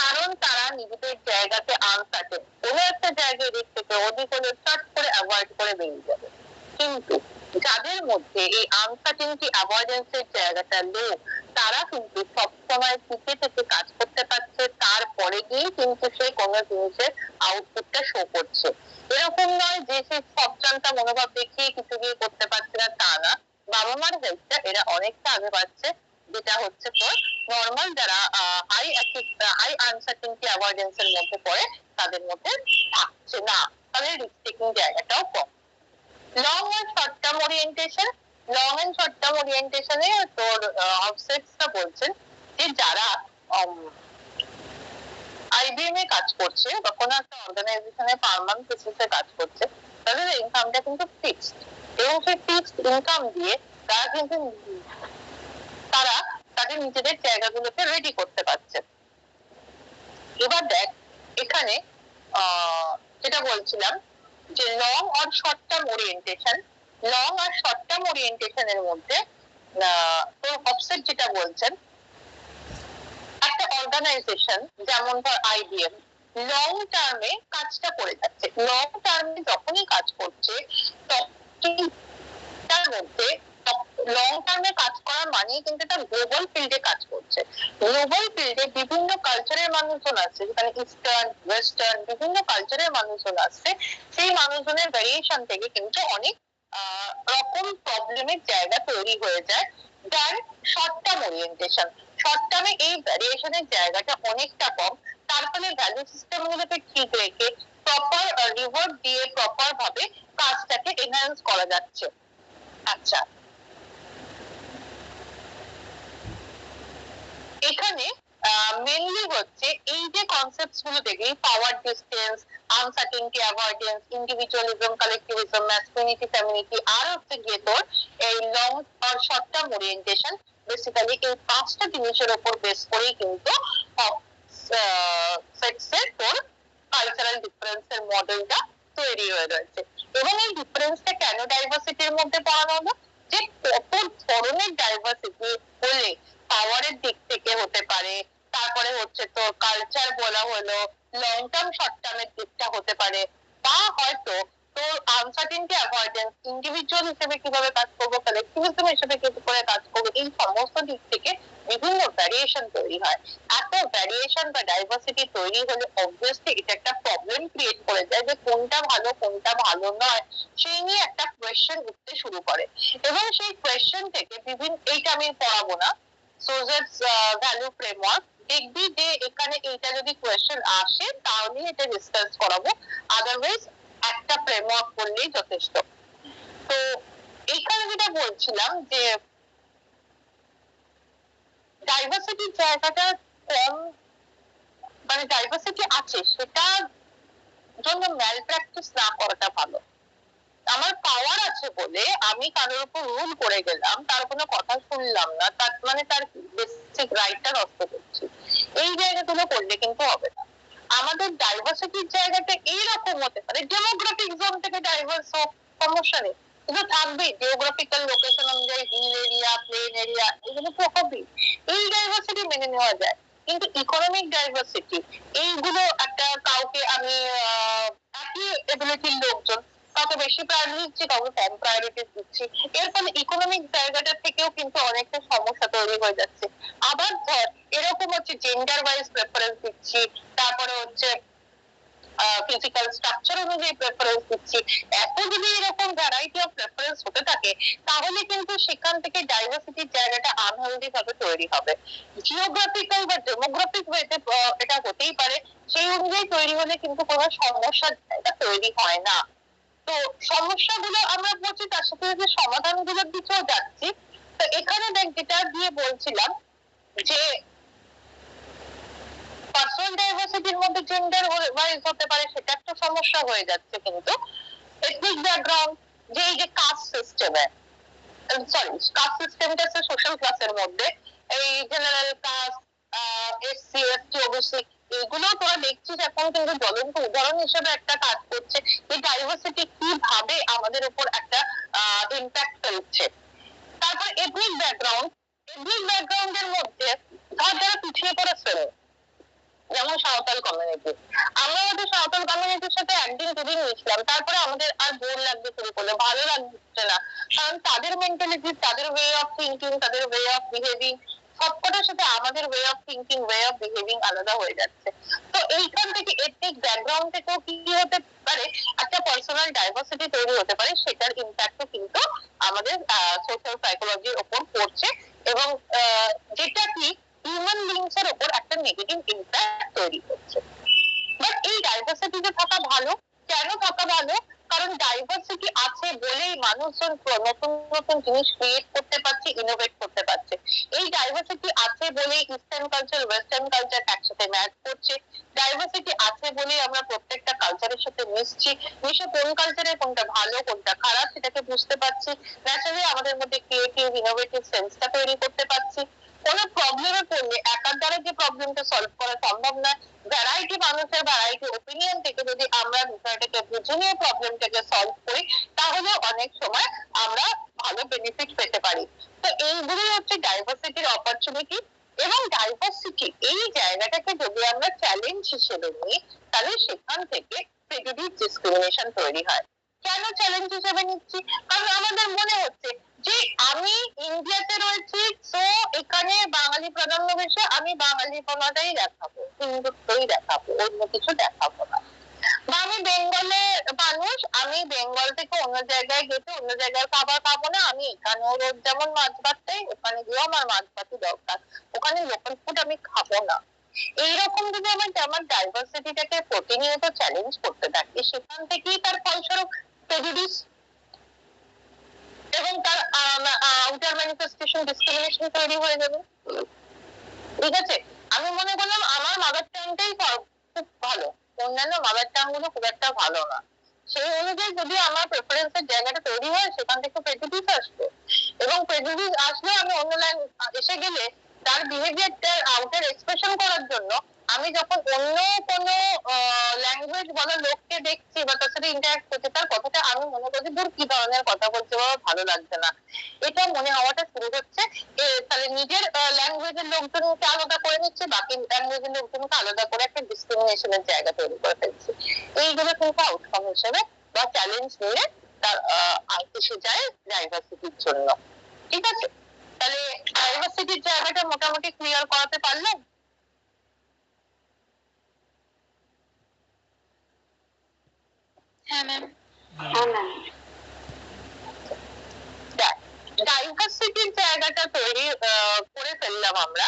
কারণ তারা নিজেদের জায়গাতে আনসার্টেন, কোনো একটা জায়গায় দিক থেকে অধিক হলে চট করে অ্যাভয়েড করে বেরিয়ে যাবে। কিন্তু যাদের মধ্যে এই আনসার্টেনটি অ্যাভয়েডেন্সের জায়গাটা লো, তারা কিন্তু সবসময় টিকে থেকে কাজ করতে পারছে, তারপরে গিয়ে কিন্তু সে কোনো জিনিসের আউটপুটটা শো করছে। এরকম নয় যে সে সবজান্তা মনোভাব দেখিয়ে কিছু গিয়ে করতে পারছে না, তা না। বাবা মার হেল্পটা এরা অনেকটা আগে পাচ্ছে, যেটা হচ্ছে তোর নর্মাল যারা হাই আনসার্টেনটি অ্যাভয়েডেন্স এর মধ্যে পড়ে তাদের মধ্যে থাকছে না, তাদের রিস্ক টেকিং জায়গাটাও কম। লং আর short term orientation, long and short term ওরিয়েন্টেশনে তোর অফসেটসটা বলছেন যে যারা আইবিএম এ কাজ করছে বা কোনো একটা অর্গানাইজেশনে পার্মানেন্ট বেসিসে কাজ করছে, তাদের ইনকামটা কিন্তু ফিক্সড, এবং সেই ফিক্সড ইনকাম দিয়ে তারা কিন্তু তারা তাদের নিজেদের জায়গাগুলোকে রেডি করতে পারছে। এবার দেখ এখানে যেটা বলছিলাম যে লং আর শর্ট টার্ম ওরিয়েন্টেশন, লং আর শর্ট টার্ম ওরিয়েন্টেশনের মধ্যে তোর অফসেট যেটা বলছেন, একটা অর্গানাইজেশন যেমন ধর আইবিএম লং টার্মে কাজটা করে যাচ্ছে, লং টার্মে যখনই কাজ করছে তখনই তার মধ্যে লং টার্মে কাজ করার মানেই কিন্তু একটা গ্লোবাল ফিল্ডে কাজ করছে। গ্লোবাল ফিল্ডে বিভিন্ন কালচারের মানুষজন আছে, যেখানে ইস্টার্ন ওয়েস্টার্ন বিভিন্ন কালচারের মানুষজন আসছে, সেই মানুষজনের ভ্যারিয়েশন থেকে কিন্তু অনেক রকম প্রবলেমের জায়গা তৈরি হয়ে যায়। দেন শর্ট টার্ম ওরিয়েন্টেশন, শর্ট টার্মে এই ভ্যারিয়েশনের জায়গাটা অনেকটা কম, তার ফলে ভ্যালু সিস্টেম গুলোকে ঠিক রেখে প্রপার রিওয়ার্ড দিয়ে প্রপার ভাবে কাজটাকে এনহ্যান্স করা যাচ্ছে। আচ্ছা, এখানে মেনলি হচ্ছে এই যে কনসেপ্টস গুলো দেখলি, power distance, uncertainty avoidance, individualism, collectivism, masculinity, femininity, আর হচ্ছে গিয়ে তোর এই লং আর শর্ট টার্ম ওরিয়েন্টেশন, বেসিক্যালি এই পাঁচটা জিনিসের উপর বেস করেই কিন্তু সেক্সের তোর কালচারাল ডিফারেন্সের মডেলটা তৈরি হয়ে রয়েছে। এবং এই ডিফারেন্সটা কেন ডাইভার্সিটির মধ্যে পড়ানো হলো, যে কত ধরনের ডাইভার্সিটি হলে পাওয়ারের দিক থেকে হতে পারে, তারপরে হচ্ছে তোর কালচার বলা হলো, লং টার্ম শর্ট টার্মের দিকটা হতে পারে, বা হয়তো তোর আনসার্টেনটি অ্যাভয়েডেন্স, ইন্ডিভিজুয়াল হিসেবে কিভাবে কাজ করবো, কালেক্টিভিজম হিসেবে কি করে কাজ করবো, এই সমস্ত দিক থেকে বিভিন্ন ভ্যারিয়েশন তৈরি হয়। এত ভ্যারিয়েশন বা ডাইভার্সিটি তৈরি হলে অবভিয়াসলি এটা একটা প্রবলেম ক্রিয়েট করে যায়, যে কোনটা ভালো কোনটা ভালো নয়, সেই নিয়ে একটা কোয়েশ্চেন উঠতে শুরু করে। এবং সেই কোয়েশ্চেন থেকে বিভিন্ন, এইটা আমি পড়াবো না, সোজেটস ভ্যালু ফ্রেমওয়ার্ক, দেখবি যে এখানে এইটা যদি কোয়েশ্চেন আসে তাহলে এটা ডিসকাস করাবো, আদারওয়াইজ একটা ফ্রেমওয়ার্ক করলেই যথেষ্ট। তো এইখানে যেটা বলছিলাম যে ডাইভার্সিটির জায়গাটা কম, মানে ডাইভার্সিটি আছে সেটা জন্য ম্যাল প্র্যাকটিস না করাটা ভালো। আমার পাওয়ার আছে বলে আমি কারোর উপর রুল করে গেলাম, তার কোনো কথা শুনলাম না, তার মানে তার বেসিক রাইটটা নষ্ট করছি, এই জায়গাগুলো করলে কিন্তু হবে না। আমাদের ডাইভার্সিটির জায়গাটা এইরকম হতে পারে, ডেমোগ্রাফিক জোন থেকে ডাইভার্স হোক, সমস্যা নেই, কিন্তু থাকবেই জিওগ্রাফিক্যাল লোকেশন অনুযায়ী হিল এরিয়া, প্লেন এরিয়া, এগুলো তো হবেই, এই ডাইভার্সিটি মেনে নেওয়া যায়। কিন্তু ইকোনমিক ডাইভার্সিটি, এইগুলো একটা কাউকে আমি একই এবিলিটির লোকজন, কাউকে বেশি প্রায়োরিটি দিচ্ছি, কাউকে কম প্রায়োরিটি দিচ্ছি, এর ফলে ইকোনমিক জায়গাটা থেকেও কিন্তু অনেকটা সমস্যা তৈরি হয়ে যাচ্ছে। আবার ধর এরকম হচ্ছে জেন্ডার ওয়াইজ প্রেফারেন্স দিচ্ছি, তারপরে হচ্ছে ফিজিক্যাল স্ট্রাকচার অনুযায়ী প্রেফারেন্স দিচ্ছি, এত যদি এরকম ভ্যারাইটি অফ প্রেফারেন্স হতে থাকে, তাহলে কিন্তু সেখান থেকে ডাইভার্সিটির জায়গাটা আনহেলদি ভাবে তৈরি হবে। জিওগ্রাফিক্যাল বা ডেমোগ্রাফিক ওয়েতে এটা হতেই পারে, সেই অনুযায়ী তৈরি হলে কিন্তু কোনো সমস্যার জায়গা তৈরি হয় না। তো সমস্যাগুলো আমরা বলছি, তার সাথে যে সমাধানগুলোর দিকেও যাচ্ছি। তো এখানে দেখ যেটা দিয়ে বলছিলাম যে পার্সোনাল ডাইভার্সিটির মধ্যে জেন্ডার ওয়াইজ হতে পারে, সেটা একটা সমস্যা হয়ে যাচ্ছে। কিন্তু এথনিক ব্যাকগ্রাউন্ড, যে এই যে কাস্ট সিস্টেমে, সরি কাস্ট সিস্টেমটা হচ্ছে সোশ্যাল ক্লাসের মধ্যে, এই general caste, SC ST OBC, এগুলো তোরা দেখছিস এখন কিন্তু জ্বলন্ত উদাহরণ হিসেবে একটা কাজ করছে এই ডাইভার্সিটি কিভাবে আমাদের উপর একটা ইম্প্যাক্ট ফেলছে। তারপর এথনিক ব্যাকগ্রাউন্ড, এথনিক ব্যাকগ্রাউন্ডের মধ্যে ধর যারা পিছিয়ে পড়ে শ্রেণী, যেমন সাঁওতাল কমিউনিটি, আমরা আমাদের সাঁওতাল কমিউনিটির সাথে একদিন দুদিন মিশলাম, তারপরে আমাদের আর বোর লাগতে শুরু করলো, ভালো লাগছে না, কারণ তাদের মেন্টালিটি, তাদের ওয়ে অফ থিঙ্কিং, তাদের ওয়ে অফ বিহেভিং, সবকটার সাথে আমাদের way of thinking, way of behaving আলাদা হয়ে যাচ্ছে। তো এইখান থেকে এথনিক ব্যাকগ্রাউন্ড থেকেও কি হতে পারে, একটা পার্সোনাল ডাইভার্সিটি তৈরি হতে পারে, সেটার ইম্প্যাক্টও কিন্তু আমাদের সোশ্যাল সাইকোলজির ওপর পড়ছে, এবং যেটা কি হিউম্যান বিংস এর উপর একটা নেগেটিভ ইম্প্যাক্ট তৈরি করছে। বাট এই ডাইভার্সিটিতে থাকা ভালো। কেন থাকা ভালো? কারণ ডাইভার্সিটি আছে বলেই মানুষজন নতুন নতুন জিনিস ক্রিয়েট করতে পারছে, ইনোভেট করতে পারছে। এই ডাইভার্সিটি আছে বলেই ইস্টার্ন কালচার, ওয়েস্টার্ন কালচার একসাথে ম্যাচ করছে। ডাইভার্সিটি আছে বলেই আমরা প্রত্যেকটা কালচারের সাথে মিশছি, মিশে কোন কালচারের কোনটা ভালো কোনটা খারাপ সেটাকে বুঝতে পারছি। ন্যাচারালি আমাদের মধ্যে ক্রিয়েটিভ ইনোভেটিভ সেন্সটা তৈরি করতে পারছি। কোনো প্রবলেমে পড়লে একার দ্বারা যে প্রবলেমটা সলভ করা সম্ভব নয়, ভ্যারাইটি মানুষের ভ্যারাইটি ওপিনিয়ন থেকে যদি আমরা বিষয়টাকে বুঝে নিয়ে প্রবলেমটাকে সলভ করি, তাহলে অনেক সময় আমরা ভালো বেনিফিট পেতে পারি। তো এইগুলোই হচ্ছে ডাইভার্সিটির অপরচুনিটি। এবং ডাইভার্সিটি এই জায়গাটাকে যদি আমরা চ্যালেঞ্জ হিসেবে নিই, তাহলে সেখান থেকে প্রেজুডিস ডিসক্রিমিনেশন তৈরি হয়। কেন চ্যালেঞ্জ হিসেবে নিচ্ছি? কারণ আমাদের মনে হচ্ছে যে আমি ইন্ডিয়াতে রয়েছি, তো এখানে বাঙালি প্রাধান্য বেশি, আমি বাঙালি পনাটাই দেখাবো, হিন্দুত্বই দেখাবো, অন্য কিছু দেখাবো না। বা আমি বেঙ্গলে মানুষ, আমি বেঙ্গল থেকে অন্য জায়গায় গেছি, অন্য জায়গায় খাবার খাবো না, আমি এখানেও রোজ যেমন মাছ ভাত খাই, ওখানে গিয়েও আমার মাছ ভাতই দরকার, ওখানে লোকাল ফুড আমি খাবো না। এইরকম যদি আমার ডাইভার্সিটিটাকে প্রতিনিয়ত চ্যালেঞ্জ করতে থাকি, সেখান থেকেই তার ফলস্বরূপ প্রেজুডিস এবং তার আউটার ম্যানিফেস্টেশন ডিসক্রিমিনেশন তৈরি হয়ে যাবে। ঠিক আছে, আমি মনে করলাম আমার মাদার টাংটাই খুব ভালো, অন্যান্য মাদার টাং গুলো খুব একটা ভালো না, সেই অনুযায়ী যদি আমার প্রেফারেন্সের জায়গাটা তৈরি হয়, সেখান থেকে প্রেজুডিস আসবে, এবং প্রেজুডিস আসলেও আমি অন্য এসে গেলে তার বিহেভিয়ারটার আউটার এক্সপ্রেশন করার জন্য আমি যখন অন্য কোনো ল্যাঙ্গুয়েজ বলা লোককে দেখছি বা তার সাথে ইন্টারাক্ট করছি, তার কথাটা আমি মনে করছি দূর কি ধরনের কথা বলছে, বাবা ভালো লাগছে না, এটা মনে হওয়াটা শুরু হচ্ছে। তাহলে নিজের ল্যাঙ্গুয়েজের লোকজনকে আলাদা করে নিচ্ছে, বাকি ল্যাঙ্গুয়েজের লোকজনকে আলাদা করে একটা ডিসক্রিমিনেশনের জায়গা তৈরি করে ফেলছে। এইগুলো কিন্তু আউটকাম হিসেবে বা চ্যালেঞ্জ নিয়ে তার এসে যায় ডাইভার্সিটির জন্য। ঠিক আছে, তাহলে ডাইভার্সিটির জায়গাটা মোটামুটি ক্লিয়ার করাতে পারলাম। হ্যাঁ ম্যাম। ডাইভার্সিটির জায়গাটা তৈরি করে ফেললাম আমরা।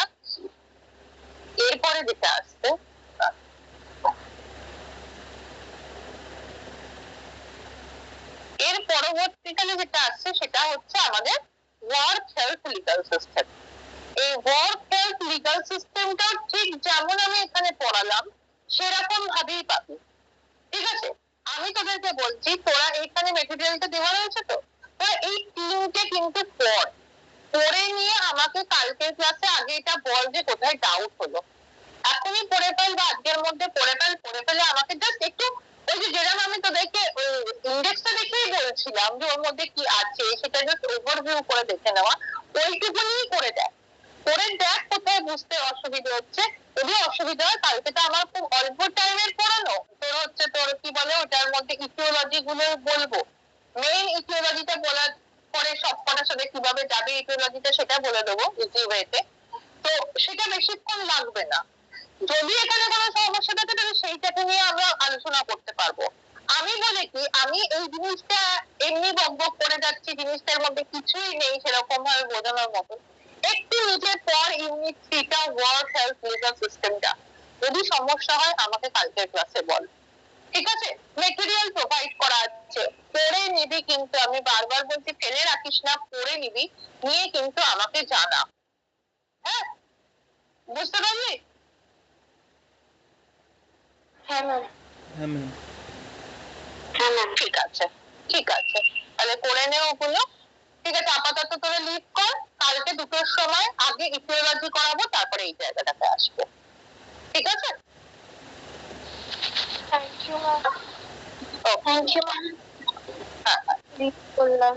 এরপরে যেটা আসছে, এর পরবর্তীকালে যেটা আসছে সেটা হচ্ছে আমাদের ওয়ার্ক হেলথ লিগাল সিস্টেম। এই ওয়ার্ক হেলথ লিগাল সিস্টেমটা ঠিক যেমন আমি এখানে পড়ালাম সেরকম ভাবেই পাবি। ঠিক আছে, আমি তোদেরকে বলছি, তোরা এখানে মেটেরিয়ালটা দেওয়া রয়েছে, তো তোরা এই তিনটে কিন্তু পড়ে নিয়ে আমাকে কালকের ক্লাসে আগে এটা বল যে কোথায় ডাউট হলো। এখনই পড়ে ফেল বা আজকের মধ্যে পড়ে ফেলে আমাকে জাস্ট একটু ওই যে যেরকম আমি তোদেরকে ইন্ডেক্সটা দেখেই বলছিলাম যে ওর মধ্যে কি আছে সেটা জাস্ট ওভারভিউ করে দেখে নেওয়া, ওইটুকুনি করে দেখ, করে দেখ কোথায় বুঝতে অসুবিধা হচ্ছে। যদি অসুবিধা হয়, কালকে তো আমার খুব অল্প টাইমের পড়ানো, তোর কি বলে ওটার মধ্যে ইথিওলজি গুলো বলবো, মেইন ইথিওলজিটা বলার পরে সবকটার সাথে কিভাবে যাবে ইথিওলজিটা সেটা বলে দেবো ইজি ওয়েতে। তো সেটা বেশিক্ষণ লাগবে না। যদি এখানে কোনো সমস্যা থাকে তাহলে সেইটাকে নিয়ে আমরা আলোচনা করতে পারবো। আমি বলে কি, আমি এই জিনিসটা এমনি বকবক করে যাচ্ছি, জিনিসটার মধ্যে কিছুই নেই সেরকম ভাবে বোঝানোর মতো। একটু নিজের পর ইউনিট 3টা ওয়ার্ক হেলথ লিগাল সিস্টেমটা, যদি সমস্যা হয় আমাকে কালকের ক্লাসে বল। ঠিক আছে, মেটেরিয়াল প্রোভাইড করা আছে, নিবি কিন্তু, আমি বারবার বলছি ফেলে রাখিস না, পড়ে নিবি, নিয়ে কিন্তু আমাকে জানা। হ্যাঁ, বুঝতে পারলি? হ্যাঁ ম্যাম। হ্যাঁ ম্যাম। হ্যাঁ ম্যাম। ঠিক আছে, ঠিক আছে, তাহলে করে নে ওগুলো। ঠিক আছে, আপাতত তোরা লিভ কর, কালকে 2টোর সময় আগে ইথিওলজি করাবো, তারপরে এই জায়গাটাতে আসবো। ঠিক আছে? Thank you ma'am. Thank you. হ্যাঁ, লিভ করলাম।